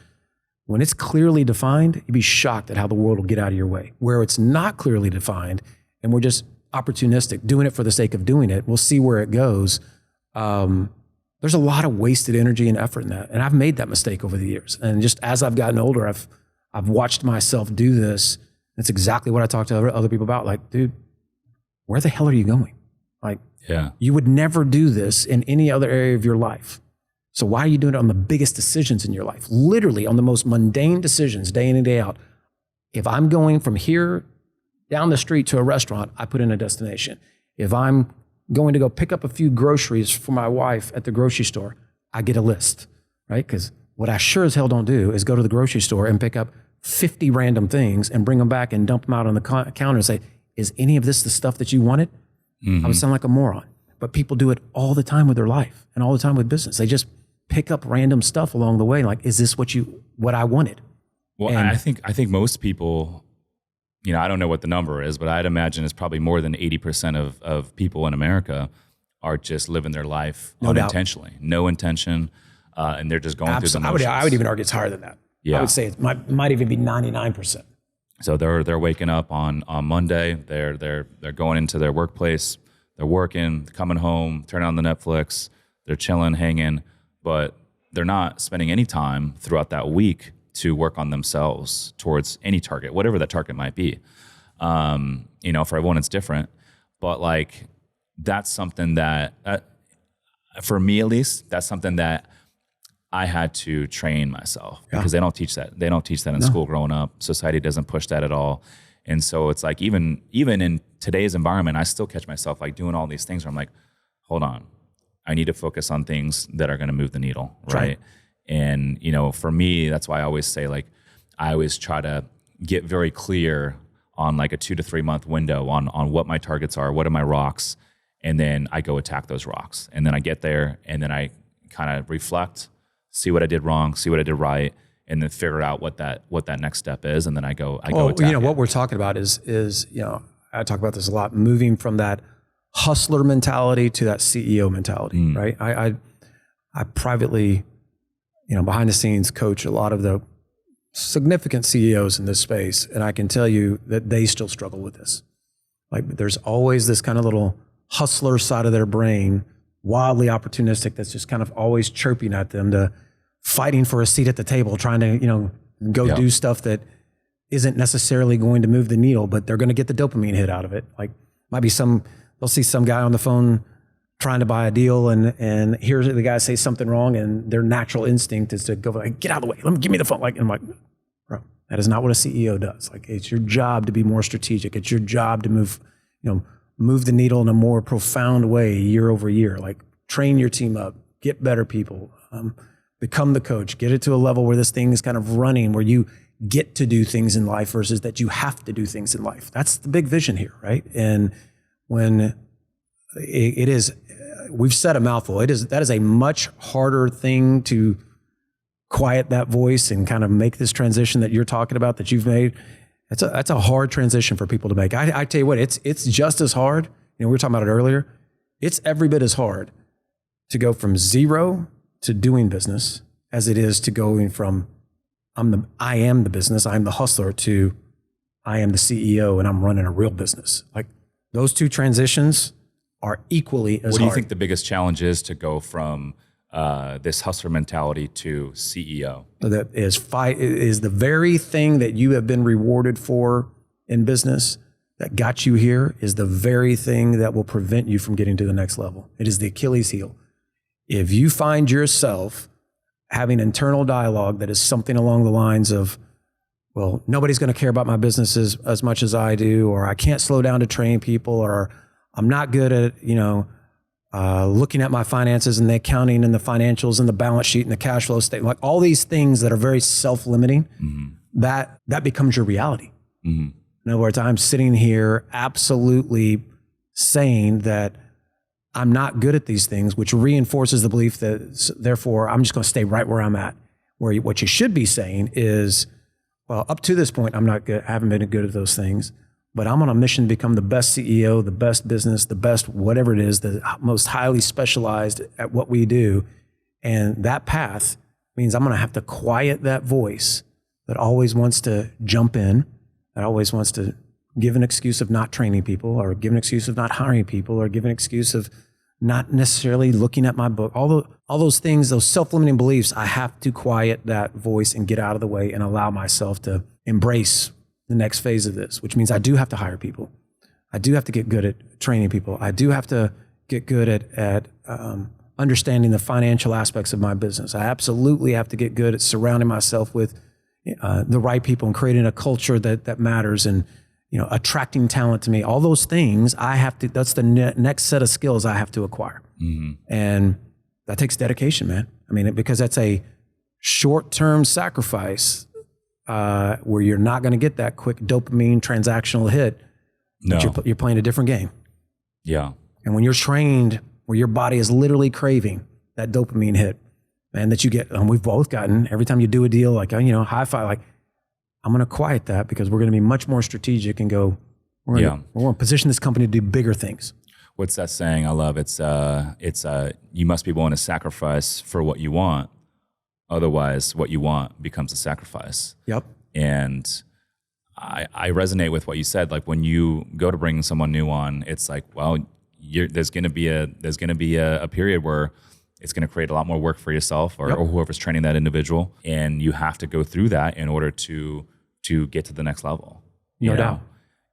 When it's clearly defined, you'd be shocked at how the world will get out of your way. Where it's not clearly defined and we're just opportunistic, doing it for the sake of doing it, we'll see where it goes. There's a lot of wasted energy and effort in that. And I've made that mistake over the years. And just as I've gotten older, I've watched myself do this. It's exactly what I talk to other people about. Like, dude, where the hell are you going? Like, you would never do this in any other area of your life. So why are you doing it on the biggest decisions in your life? Literally on the most mundane decisions, day in and day out. If I'm going from here down the street to a restaurant, I put in a destination. If I'm going to go pick up a few groceries for my wife at the grocery store, I get a list, right? Because what I sure as hell don't do is go to the grocery store and pick up 50 random things and bring them back and dump them out on the counter and say, is any of this the stuff that you wanted? Mm-hmm. I would sound like a moron. But people do it all the time with their life and all the time with business. They just pick up random stuff along the way. Like, is this what I wanted? Well, and I think most people, I don't know what the number is, but I'd imagine it's probably more than 80% of people in America are just living their life unintentionally, no intention, and they're just going through the motions. I would even argue it's higher than that. Yeah. I would say it might even be 99%. So they're waking up on Monday, they're going into their workplace, they're working, coming home, turning on the Netflix, they're chilling, hanging, but they're not spending any time throughout that week to work on themselves towards any target, whatever that target might be. For everyone it's different, but like that's something that, for me at least, that's something that I had to train myself because they don't teach that. They don't teach that in school growing up. Society doesn't push that at all. And so it's like even in today's environment, I still catch myself like doing all these things where I'm like, hold on, I need to focus on things that are going to move the needle, right? And, for me, that's why I always say, like, I always try to get very clear on like a 2 to 3 month window on what my targets are, what are my rocks, and then I go attack those rocks. And then I get there and then I kind of reflect, see what I did wrong, see what I did right, and then figure out what that next step is. And then I go attack it. What we're talking about is, I talk about this a lot, moving from that hustler mentality to that CEO mentality, right? I privately, behind the scenes coach a lot of the significant CEOs in this space, and I can tell you that they still struggle with this. Like there's always this kind of little hustler side of their brain, wildly opportunistic, that's just kind of always chirping at them, to fighting for a seat at the table, trying to, go do stuff that isn't necessarily going to move the needle, but they're going to get the dopamine hit out of it. Like might be they'll see some guy on the phone trying to buy a deal, and here's the guy say something wrong, and their natural instinct is to go like, get out of the way, give me the phone. Like, and I'm like, bro, that is not what a CEO does. Like, it's your job to be more strategic. It's your job to move the needle in a more profound way year over year. Like, train your team up, get better people, become the coach, get it to a level where this thing is kind of running, where you get to do things in life versus that you have to do things in life. That's the big vision here, right? And when it is, we've said a mouthful. That is a much harder thing to quiet that voice and kind of make this transition that you're talking about, that you've made. That's a hard transition for people to make. I tell you what, it's just as hard. We were talking about it earlier. It's every bit as hard to go from zero to doing business as it is to going from I am the business, I'm the hustler, to I am the CEO and I'm running a real business. Like, those two transitions are equally as hard. What do you think the biggest challenge is to go from this hustler mentality to CEO? That is the very thing that you have been rewarded for in business, that got you here, is the very thing that will prevent you from getting to the next level. It is the Achilles heel. If you find yourself having internal dialogue that is something along the lines of, well, nobody's going to care about my businesses as much as I do, or I can't slow down to train people, or I'm not good at, looking at my finances and the accounting and the financials and the balance sheet and the cash flow statement, like all these things that are very self-limiting, that becomes your reality. In other words, I'm sitting here absolutely saying that I'm not good at these things, which reinforces the belief that therefore I'm just going to stay right where I'm at. Where what you should be saying is, well, up to this point, I'm not good. I haven't been good at those things, but I'm on a mission to become the best CEO, the best business, the best whatever it is, the most highly specialized at what we do. And that path means I'm going to have to quiet that voice that always wants to jump in, that always wants to give an excuse of not training people, or give an excuse of not hiring people, or give an excuse of not necessarily looking at my book. All those things, those self-limiting beliefs, I have to quiet that voice and get out of the way and allow myself to embrace the next phase of this, which means I do have to hire people. I do have to get good at training people. I do have to get good at understanding the financial aspects of my business. I absolutely have to get good at surrounding myself with the right people and creating a culture that matters, and attracting talent to me. All those things I have to, that's the next set of skills I have to acquire. And that takes dedication, man. I mean, because that's a short-term sacrifice where you're not going to get that quick dopamine transactional hit. No. But you're playing a different game. Yeah. And when you're trained, where your body is literally craving that dopamine hit, man, that you get, and we've both gotten, every time you do a deal, like, high five, like, I'm going to quiet that because we're going to be much more strategic and go, we're going to position this company to do bigger things. What's that saying? I love it's you must be willing to sacrifice for what you want. Otherwise, what you want becomes a sacrifice. Yep. And I resonate with what you said. Like, when you go to bring someone new on, it's like, well, there's going to be a period where it's going to create a lot more work for yourself or whoever's training that individual, and you have to go through that in order to get to the next level. No doubt.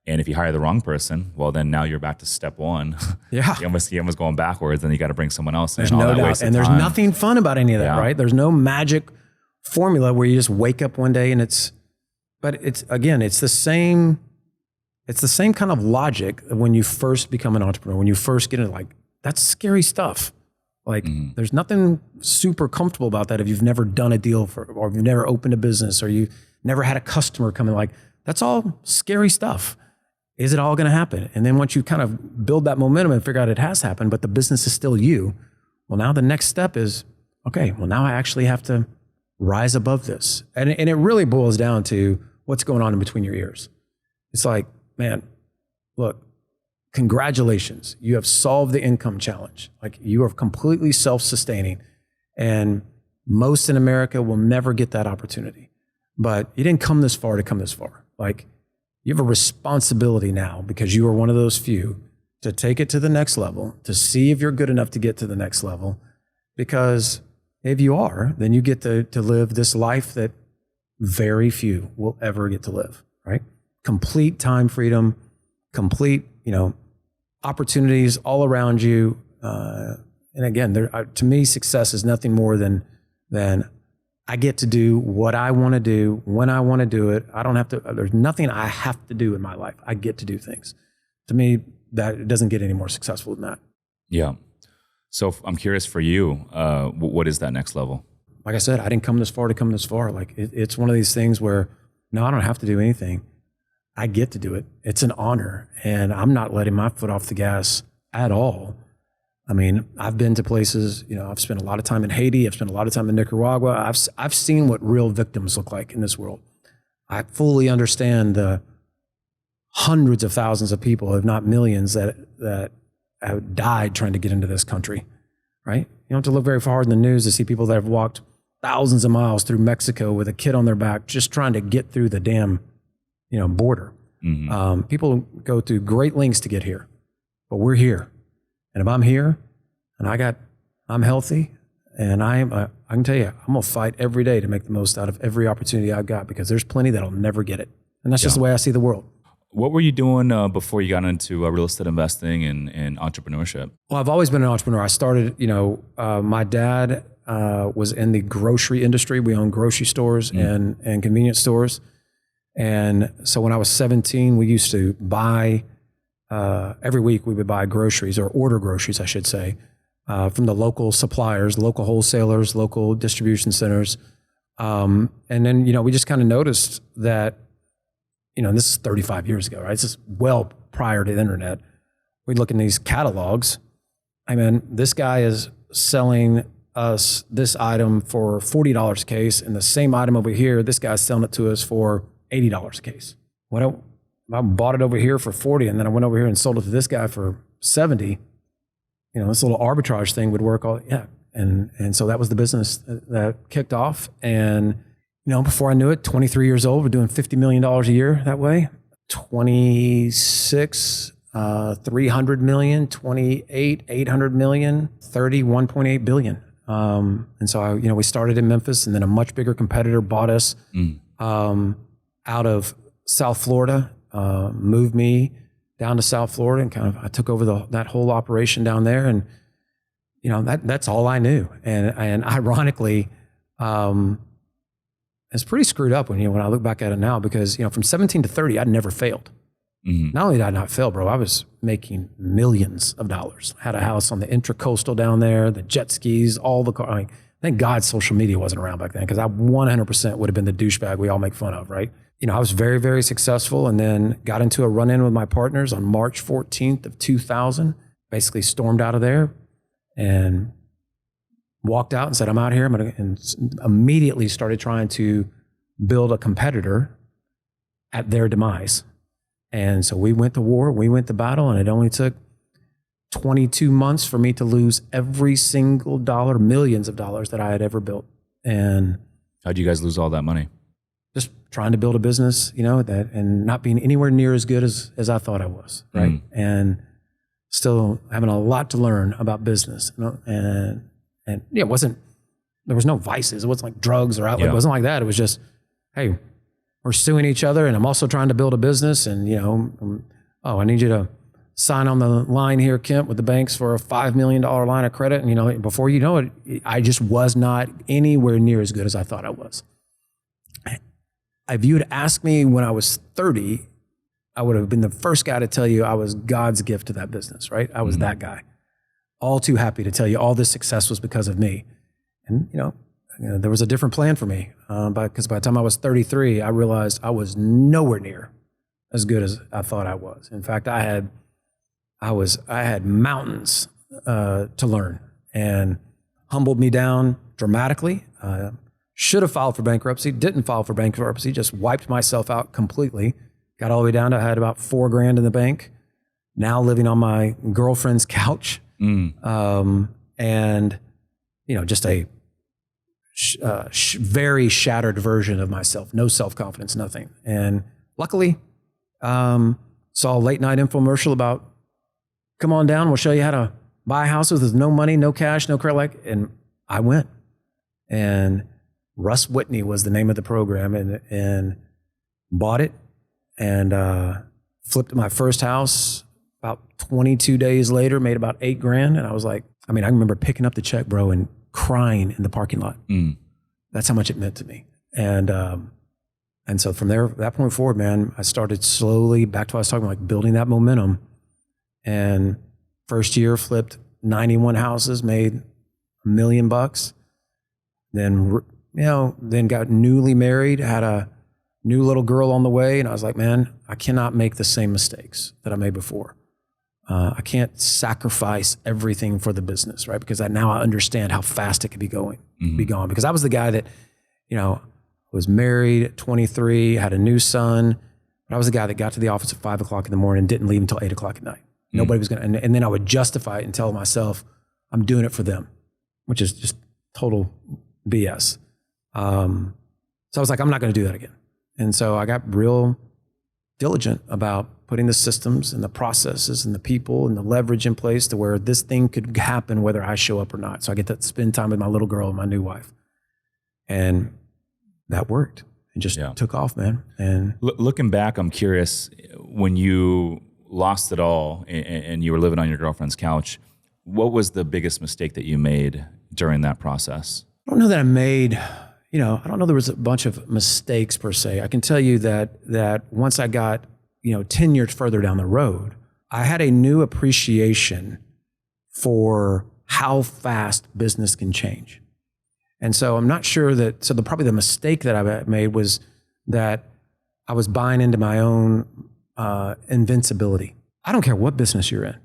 And if you hire the wrong person, well, then now you're back to step one. Yeah. you're almost going backwards, and you got to bring someone else in. There's no doubt. And there's nothing fun about any of that, right? There's no magic formula where you just wake up one day and it's the same kind of logic when you first become an entrepreneur, when you first get into, like, that's scary stuff. Like, there's nothing super comfortable about that if you've never done a deal or if you've never opened a business, or you never had a customer come in. Like, that's all scary stuff. Is it all going to happen? And then once you kind of build that momentum and figure out it has happened, but the business is still you, well, now the next step is, okay, well, now I actually have to rise above this. And it really boils down to what's going on in between your ears. It's like, man, look, congratulations, you have solved the income challenge. Like, you are completely self-sustaining, and most in America will never get that opportunity. but you didn't come this far to come this far. Like, you have a responsibility now because you are one of those few to take it to the next level, to see if you're good enough to get to the next level. Because if you are, then you get to live this life that very few will ever get to live, right? Complete time freedom, complete, opportunities all around you. And again, to me, success is nothing more than I get to do what I want to do when I want to do it. I don't have to, there's nothing I have to do in my life. I get to do things. To me, that it doesn't get any more successful than that. Yeah. So I'm curious for you, what is that next level? Like I said, I didn't come this far to come this far. Like it's one of these things where, no, I don't have to do anything. I get to do it. It's an honor. And I'm not letting my foot off the gas at all. I mean, I've been to places, I've spent a lot of time in Haiti. I've spent a lot of time in Nicaragua. I've seen what real victims look like in this world. I fully understand the hundreds of thousands of people, if not millions, that have died trying to get into this country, right? You don't have to look very far in the news to see people that have walked thousands of miles through Mexico with a kid on their back just trying to get through the damn, border. Mm-hmm. People go through great lengths to get here, but we're here. And if I'm here and I'm healthy, and I can tell you, I'm going to fight every day to make the most out of every opportunity I've got, because there's plenty that'll never get it. And that's just the way I see the world. What were you doing before you got into real estate investing and entrepreneurship? Well, I've always been an entrepreneur. I started, my dad was in the grocery industry. We owned grocery stores and convenience stores. And so when I was 17, we used to buy, every week we would buy groceries, or order groceries, I should say, from the local suppliers, local wholesalers, local distribution centers. And then, we just kind of noticed that, and this is 35 years ago, right? This is well prior to the internet. We'd look in these catalogs. I mean, this guy is selling us this item for $40 a case, and the same item over here, this guy's selling it to us for $80 a case. I bought it over here for 40, and then I went over here and sold it to this guy for 70. This little arbitrage thing would work and so that was the business that kicked off. And before I knew it, 23 years old, we're doing $50 million a year that way. 26, 300 million, 28, 800 million, 30, 1.8 billion. And so we started in Memphis, and then a much bigger competitor bought us out of South Florida, moved me down to South Florida, and I took over that whole operation down there. And, that's all I knew. And ironically, it's pretty screwed up when I look back at it now, because, from 17 to 30, I'd never failed. Mm-hmm. Not only did I not fail, bro, I was making millions of dollars. I had a house on the Intracoastal down there, the jet skis, all the cars. Thank God social media wasn't around back then, because I 100% would have been the douchebag we all make fun of, right? I was very, very successful, and then got into a run-in with my partners on March 14th of 2000, basically stormed out of there and walked out and said, I'm out here. And immediately started trying to build a competitor at their demise. And so we went to war, we went to battle, and it only took 22 months for me to lose every single dollar, millions of dollars that I had ever built. And how'd you guys lose all that money? Just trying to build a business, and not being anywhere near as good as I thought I was, right? And still having a lot to learn about business, and yeah, there was no vices. It wasn't like drugs or outlet. It wasn't like that. It was just, hey, we're suing each other, and I'm also trying to build a business, and I need you to sign on the line here, Kent, with the banks for a $5 million line of credit. And before you know it, I just was not anywhere near as good as I thought I was. If you had asked me when I was 30, I would have been the first guy to tell you I was God's gift to that business, right? I was that guy. All too happy to tell you all this success was because of me. And, there was a different plan for me. Because by the time I was 33, I realized I was nowhere near as good as I thought I was. In fact, I had mountains to learn, and humbled me down dramatically. Should have filed for bankruptcy, didn't file for bankruptcy, just wiped myself out completely. Got all the way down to, I had about $4,000 in the bank, now living on my girlfriend's couch. And, just a very shattered version of myself, no self-confidence, nothing. And luckily, saw a late night infomercial about, come on down, we'll show you how to buy houses with no money, no cash, no credit. And I went. And Russ Whitney was the name of the program, and bought it and flipped my first house about 22 days later, made about $8,000. And I was like, I remember picking up the check, bro, and crying in the parking lot. That's how much it meant to me. And so from that point forward, man, I started slowly, back to what I was talking about, like building that momentum. And first year flipped 91 houses, made $1 million. Then got newly married, had a new little girl on the way. And I was like, man, I cannot make the same mistakes that I made before. I can't sacrifice everything for the business, right? Because now I understand how fast it could be gone. Because I was the guy that, was married at 23, had a new son, but I was the guy that got to the office at 5 o'clock in the morning and didn't leave until 8 o'clock at night. Nobody was going to, and then I would justify it and tell myself, I'm doing it for them, which is just total BS. So I was like, I'm not going to do that again. And so I got real diligent about putting the systems and the processes and the people and the leverage in place to where this thing could happen whether I show up or not. So I get to spend time with my little girl and my new wife. And that worked. It just took off, man. And looking back, I'm curious, when you lost it all and you were living on your girlfriend's couch, what was the biggest mistake that you made during that process? I don't know that I made, I don't know there was a bunch of mistakes per se. I can tell you that once I got, 10 years further down the road, I had a new appreciation for how fast business can change. And so I'm not sure probably the mistake that I made was that I was buying into my own invincibility. I don't care what business you're in.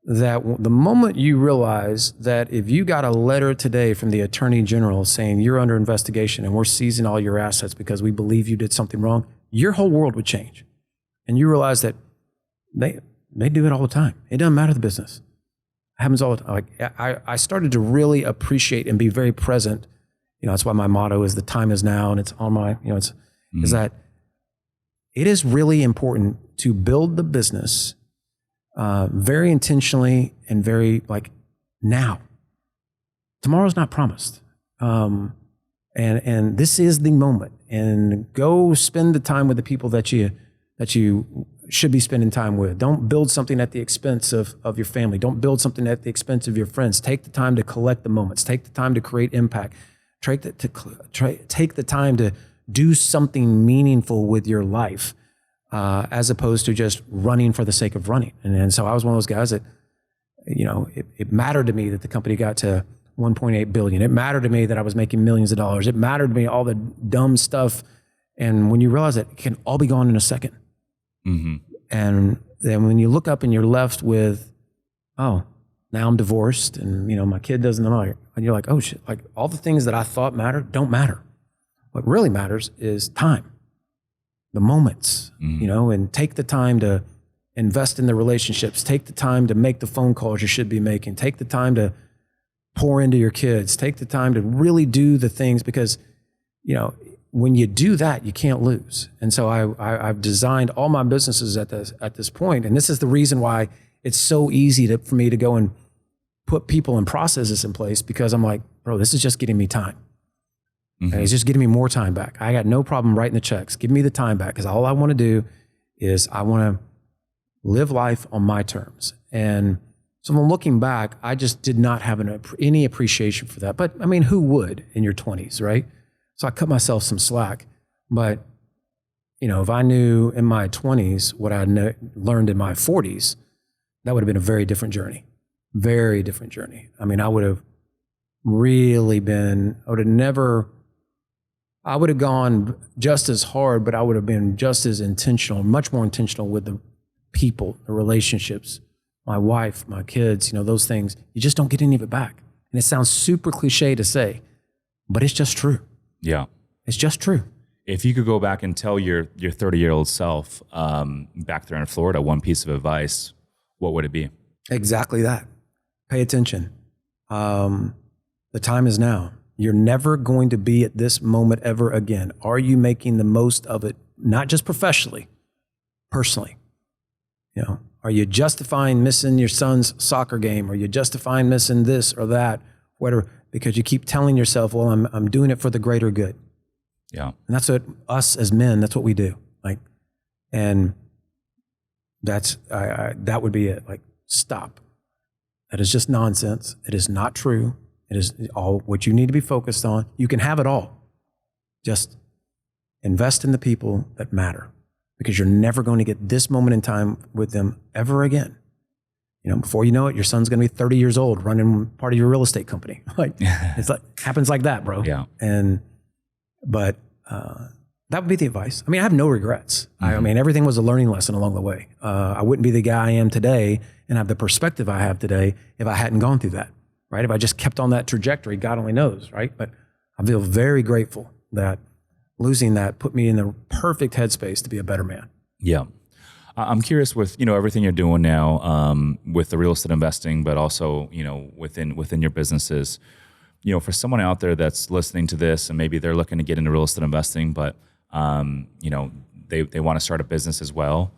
That the moment you realize that if you got a letter today from the Attorney General saying you're under investigation and we're seizing all your assets because we believe you did something wrong, your whole world would change. And you realize that they do it all the time. It doesn't matter the business. It happens all the time. Like I started to really appreciate and be very present. That's why my motto is the time is now, and it's on my, is that it is really important to build the business very intentionally and very now. Tomorrow's not promised. And this is the moment, and go spend the time with the people that you should be spending time with. Don't build something at the expense of your family. Don't build something at the expense of your friends. Take the time to collect the moments. Take the time to create impact. Take the time to do something meaningful with your life, as opposed to just running for the sake of running. And so I was one of those guys that, it mattered to me that the company got to 1.8 billion. It mattered to me that I was making millions of dollars. It mattered to me all the dumb stuff. And when you realize that it can all be gone in a second. Mm-hmm. And then when you look up and you're left with, oh, now I'm divorced and, my kid doesn't know. And you're like, oh shit, all the things that I thought mattered don't matter. What really matters is time, the moments, and take the time to invest in the relationships, take the time to make the phone calls you should be making, take the time to pour into your kids, take the time to really do the things because, when you do that, you can't lose. And so I've designed all my businesses at this point. And this is the reason why it's so easy for me to go and put people and processes in place, because I'm like, bro, this is just getting me time. Mm-hmm. And it's just getting me more time back. I got no problem writing the checks. Give me the time back, because all I want to do is I want to live life on my terms. And so when looking back, I just did not have any appreciation for that. But who would in your 20s, right? So I cut myself some slack. But, if I knew in my 20s what I learned in my 40s, that would have been a very different journey. Very different journey. I would have really I would have gone just as hard, but I would have been just as intentional, much more intentional with the people, the relationships, my wife, my kids, those things. You just don't get any of it back. And it sounds super cliche to say, but it's just true. Yeah. It's just true. If you could go back and tell your 30-year-old self back there in Florida one piece of advice, what would it be? Exactly that. Pay attention. The time is now. You're never going to be at this moment ever again. Are you making the most of it? Not just professionally, personally. You know, are you justifying missing your son's soccer game? Are you justifying missing this or that, whatever? Because you keep telling yourself, well, I'm doing it for the greater good. Yeah. And that's what us as men, that's what we do. Like, and that's, that would be it. Like, stop. That is just nonsense. It is not true. It is all what you need to be focused on. You can have it all. Just invest in the people that matter, because you're never going to get this moment in time with them ever again. You know, before you know it, your son's going to be 30 years old running part of your real estate company. Like, it's like, happens like that, bro. Yeah. But that would be the advice. I mean, I have no regrets. I mean, everything was a learning lesson along the way. I wouldn't be the guy I am today and have the perspective I have today if I hadn't gone through that, right? If I just kept on that trajectory, God only knows, right? But I feel very grateful that losing that put me in the perfect headspace to be a better man. Yeah. I'm curious with, you know, everything you're doing now with the real estate investing, but also, you know, within your businesses, you know, for someone out there that's listening to this and maybe they're looking to get into real estate investing, but, you know, they want to start a business as well.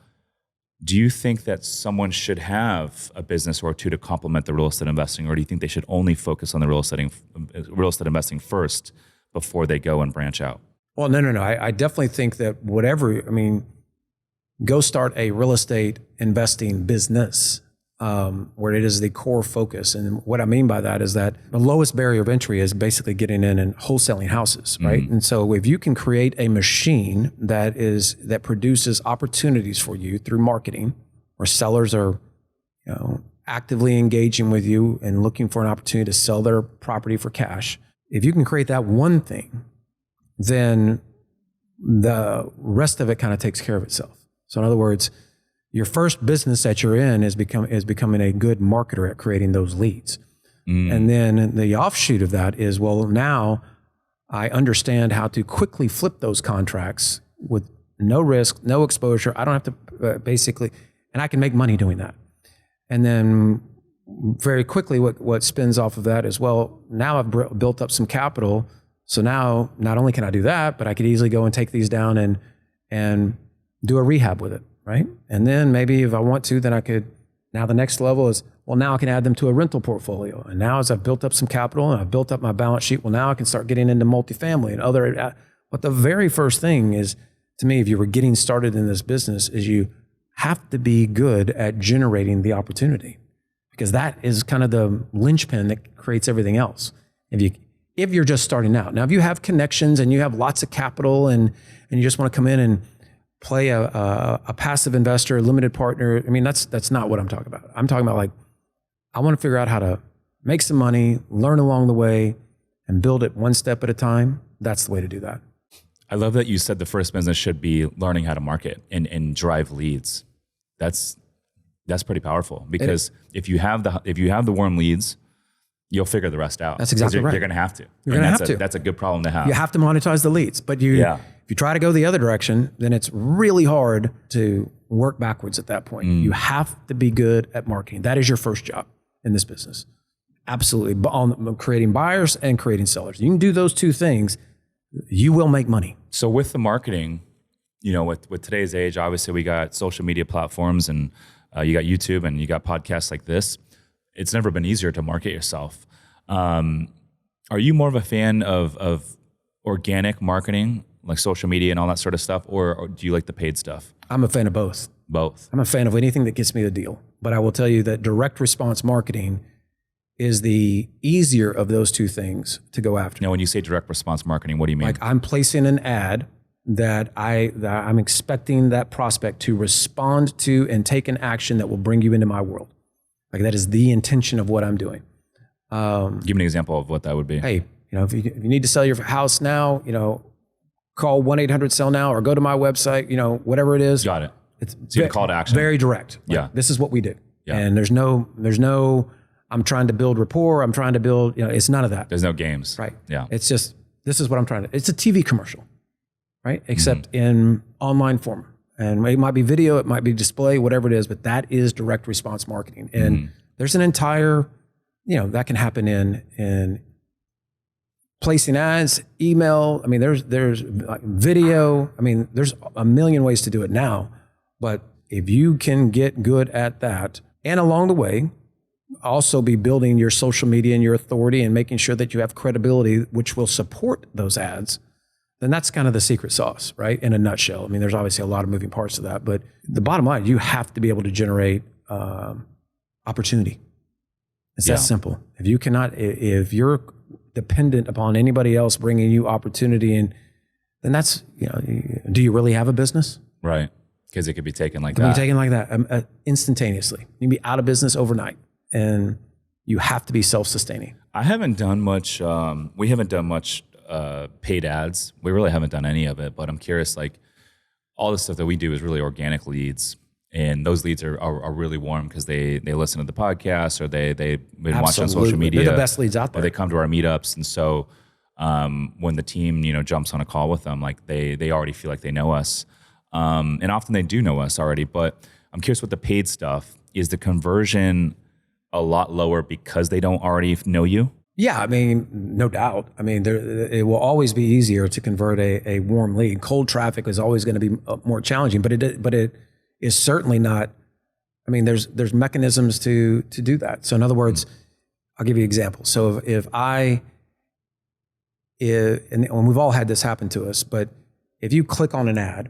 Do you think that someone should have a business or two to complement the real estate investing, or do you think they should only focus on the real estate investing first before they go and branch out? Well, no. I definitely think that go start a real estate investing business where it is the core focus. And what I mean by that is that the lowest barrier of entry is basically getting in and wholesaling houses, right? And so if you can create a machine that produces opportunities for you through marketing, where sellers are, you know, actively engaging with you and looking for an opportunity to sell their property for cash, if you can create that one thing, then the rest of it kind of takes care of itself. So in other words, your first business that you're in is becoming a good marketer at creating those leads. And then the offshoot of that is, well, now I understand how to quickly flip those contracts with no risk, no exposure. I don't have to and I can make money doing that. And then very quickly what spins off of that is, well, now I've built up some capital. So now not only can I do that, but I could easily go and take these down and do a rehab with it. Right. And then maybe if I want to, then now the next level is, well, now I can add them to a rental portfolio. And now as I've built up some capital and I've built up my balance sheet, well, now I can start getting into multifamily and other. But the very first thing is, to me, if you were getting started in this business, is you have to be good at generating the opportunity, because that is kind of the linchpin that creates everything else. If you're just starting out. Now, if you have connections and you have lots of capital and you just want to come in and play a passive investor, limited partner. I mean, that's not what I'm talking about. I'm talking about, like, I want to figure out how to make some money, learn along the way, and build it one step at a time. That's the way to do that. I love that you said the first business should be learning how to market and drive leads. That's pretty powerful, because if you have the warm leads, you'll figure the rest out. That's exactly right. You're going to have to. You're going to have to. That's a good problem to have. You have to monetize the leads, but if you try to go the other direction, then it's really hard to work backwards at that point. You have to be good at marketing. That is your first job in this business. Absolutely. On creating buyers and creating sellers. You can do those two things, you will make money. So with the marketing, you know, with today's age, obviously we got social media platforms, and you got YouTube, and you got podcasts like this. It's never been easier to market yourself. Are you more of a fan of organic marketing, like social media and all that sort of stuff, or do you like the paid stuff? I'm a fan of both. Both. I'm a fan of anything that gets me the deal. But I will tell you that direct response marketing is the easier of those two things to go after. Now, when you say direct response marketing, what do you mean? Like, I'm placing an ad that I'm expecting that prospect to respond to and take an action that will bring you into my world. Like, that is the intention of what I'm doing. Give me an example of what that would be. Hey, you know, if you need to sell your house now, you know, call 1-800-SELL-NOW or go to my website, you know, whatever it is. Got it. It's a call to action. Very direct. Like, Yeah. This is what we do. Yeah. And there's no, I'm trying to build rapport. I'm trying to build, you know, it's none of that. There's no games. Right. Yeah. It's just, this is what I'm trying to, it's a TV commercial, right? Except in online form. And it might be video, it might be display, whatever it is, but that is direct response marketing. And there's an entire, you know, that can happen in placing ads, email. I mean, there's like video. I mean, there's a million ways to do it now. But if you can get good at that, and along the way, also be building your social media and your authority and making sure that you have credibility, which will support those ads, then that's kind of the secret sauce, right? In a nutshell. I mean, there's obviously a lot of moving parts to that, but the bottom line, you have to be able to generate opportunity. It's that simple. If you cannot, if you're dependent upon anybody else bringing you opportunity, and then that's, do you really have a business? Right. Because it could be taken like that. It could be taken like that instantaneously. You can be out of business overnight, and you have to be self-sustaining. I haven't done much. We haven't done much paid ads. We really haven't done any of it. But I'm curious, like all the stuff that we do is really organic leads, and those leads are really warm because they listen to the podcast, or they've been watching on social media. They're the best leads out there. Or they come to our meetups, and so when the team jumps on a call with them, like they already feel like they know us. And often they do know us already, but I'm curious with the paid stuff, is the conversion a lot lower because they don't already know you? Yeah, I mean, no doubt. I mean, it will always be easier to convert a warm lead. Cold traffic is always going to be more challenging, but it is certainly not. I mean, there's mechanisms to do that. So in other words, I'll give you an example. So and we've all had this happen to us, but if you click on an ad,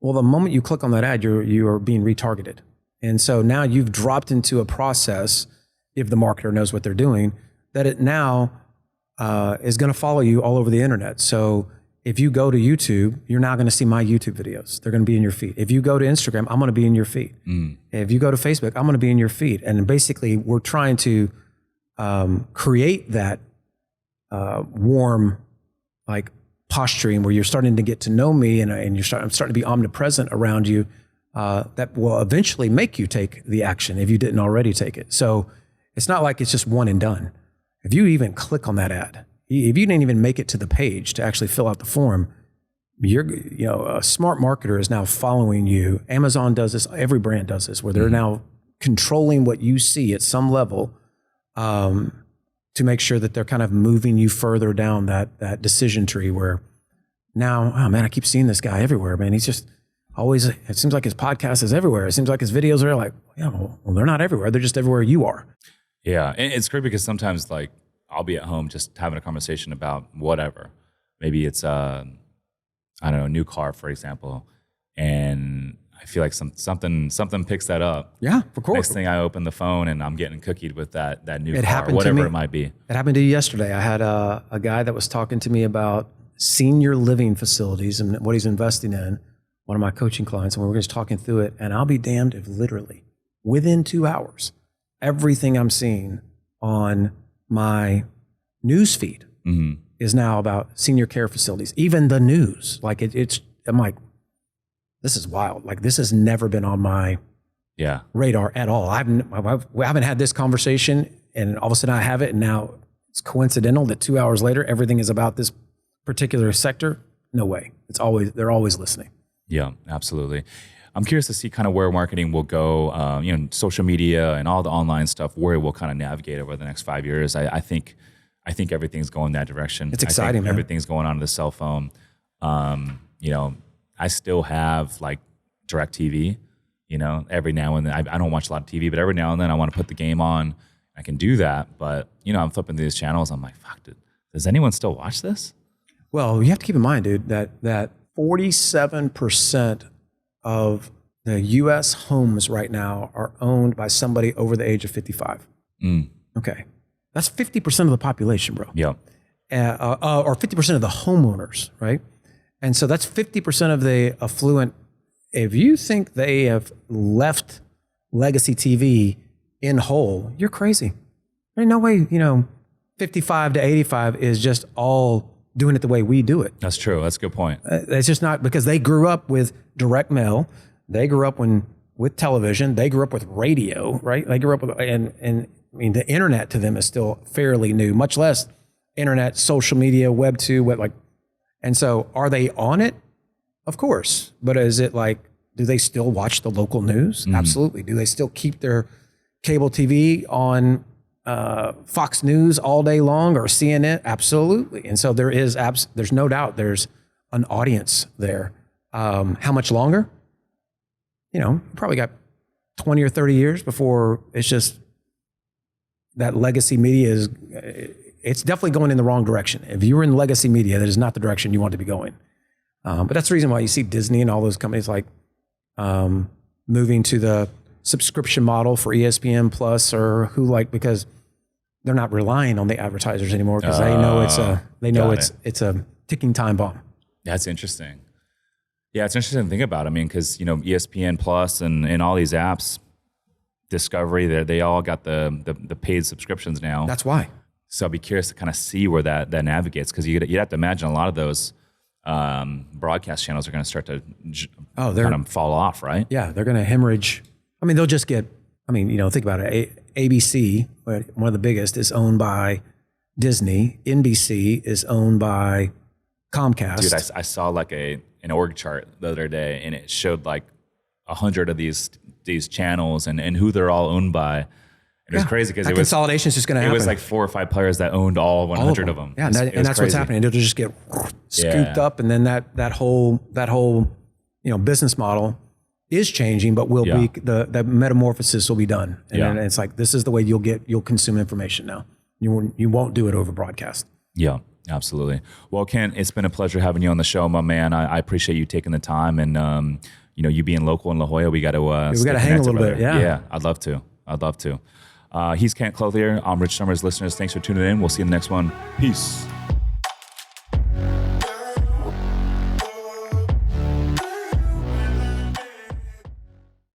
well, the moment you click on that ad, you are being retargeted. And so now you've dropped into a process, if the marketer knows what they're doing, that it now is going to follow you all over the internet. So if you go to YouTube, you're now going to see my YouTube videos. They're going to be in your feed. If you go to Instagram, I'm going to be in your feed. If you go to Facebook, I'm going to be in your feed. And basically, we're trying to create that warm, like, posturing where you're starting to get to know me, and I'm starting to be omnipresent around you, that will eventually make you take the action if you didn't already take it. So it's not like it's just one and done. If you even click on that ad, if you didn't even make it to the page to actually fill out the form, a smart marketer is now following you. Amazon does this, every brand does this, where they're now controlling what you see at some level, to make sure that they're kind of moving you further down that decision tree, where now, oh man, I keep seeing this guy everywhere, man. He's just always, it seems like his podcast is everywhere. It seems like his videos are like, well, they're not everywhere. They're just everywhere you are. Yeah. And it's great because sometimes, like, I'll be at home just having a conversation about whatever. Maybe it's, I don't know, a new car, for example. And I feel like something picks that up. Yeah, of course. Next thing I open the phone and I'm getting cookied with that new car, happened whatever to me. It might be. It happened to you yesterday. I had a guy that was talking to me about senior living facilities and what he's investing in, one of my coaching clients, and we were just talking through it. And I'll be damned if literally within 2 hours, everything I'm seeing on my news feed is now about senior care facilities. Even the news, like I'm like, this is wild. Like, this has never been on my radar at all. We haven't had this conversation, and all of a sudden I have it, and now it's coincidental that 2 hours later everything is about this particular sector. No way. They're always listening. Yeah, absolutely. I'm curious to see kind of where marketing will go, social media and all the online stuff, where it will kind of navigate over the next 5 years. I think everything's going that direction. It's exciting, man. Everything's going onto the cell phone. I still have like DirecTV, every now and then. I don't watch a lot of TV, but every now and then I want to put the game on. I can do that. But, I'm flipping through these channels. I'm like, fuck, does anyone still watch this? Well, you have to keep in mind, dude, that 47% of the U.S. homes right now are owned by somebody over the age of 55. Okay. That's 50% of the population, bro. Yeah. Or 50% of the homeowners, right? And so that's 50% of the affluent. If you think they have left legacy TV in whole, you're crazy. There's no way, 55 to 85 is just all doing it the way we do it. That's true. That's a good point. It's just not, because they grew up with direct mail. They grew up with television. They grew up with radio, right? They grew up with, and I mean, the internet to them is still fairly new, much less internet, social media, Web 2, and so are they on it? Of course. But is it like, do they still watch the local news? Absolutely. Do they still keep their cable TV on Fox News all day long or CNN? Absolutely. And so there's no doubt there's an audience there. How much longer? Probably got 20 or 30 years before it's just that legacy media it's definitely going in the wrong direction. If you were in legacy media, that is not the direction you want to be going. But that's the reason why you see Disney and all those companies like moving to the subscription model for ESPN Plus or because they're not relying on the advertisers anymore because they know it's a ticking time bomb. That's interesting. Yeah, it's interesting to think about. I mean, because ESPN Plus and all these apps, Discovery, they all got the paid subscriptions now. That's why. So I'd be curious to kind of see where that navigates because you'd have to imagine a lot of those broadcast channels are going to start to kind of fall off, right? Yeah, they're going to hemorrhage. I mean, they'll just get. I mean, think about it. ABC, one of the biggest, is owned by Disney. NBC is owned by Comcast. Dude, I saw like an org chart the other day, and it showed like 100 of these channels and who they're all owned by. It was crazy because consolidation is just going to happen. It was like 4 or 5 players that owned all 100 of them. Yeah, and that's what's happening. It'll just get scooped up, and then that whole business model is changing, but will be the metamorphosis will be done. And then it's like this is the way you'll consume information now. You won't do it over broadcast. Yeah, absolutely. Well, Kent, it's been a pleasure having you on the show, my man. I appreciate you taking the time and you being local in La Jolla. We got to hang a little bit. Yeah, I'd love to. He's Kent Clothier. I'm Rich Summers. Listeners, thanks for tuning in. We'll see you in the next one. Peace.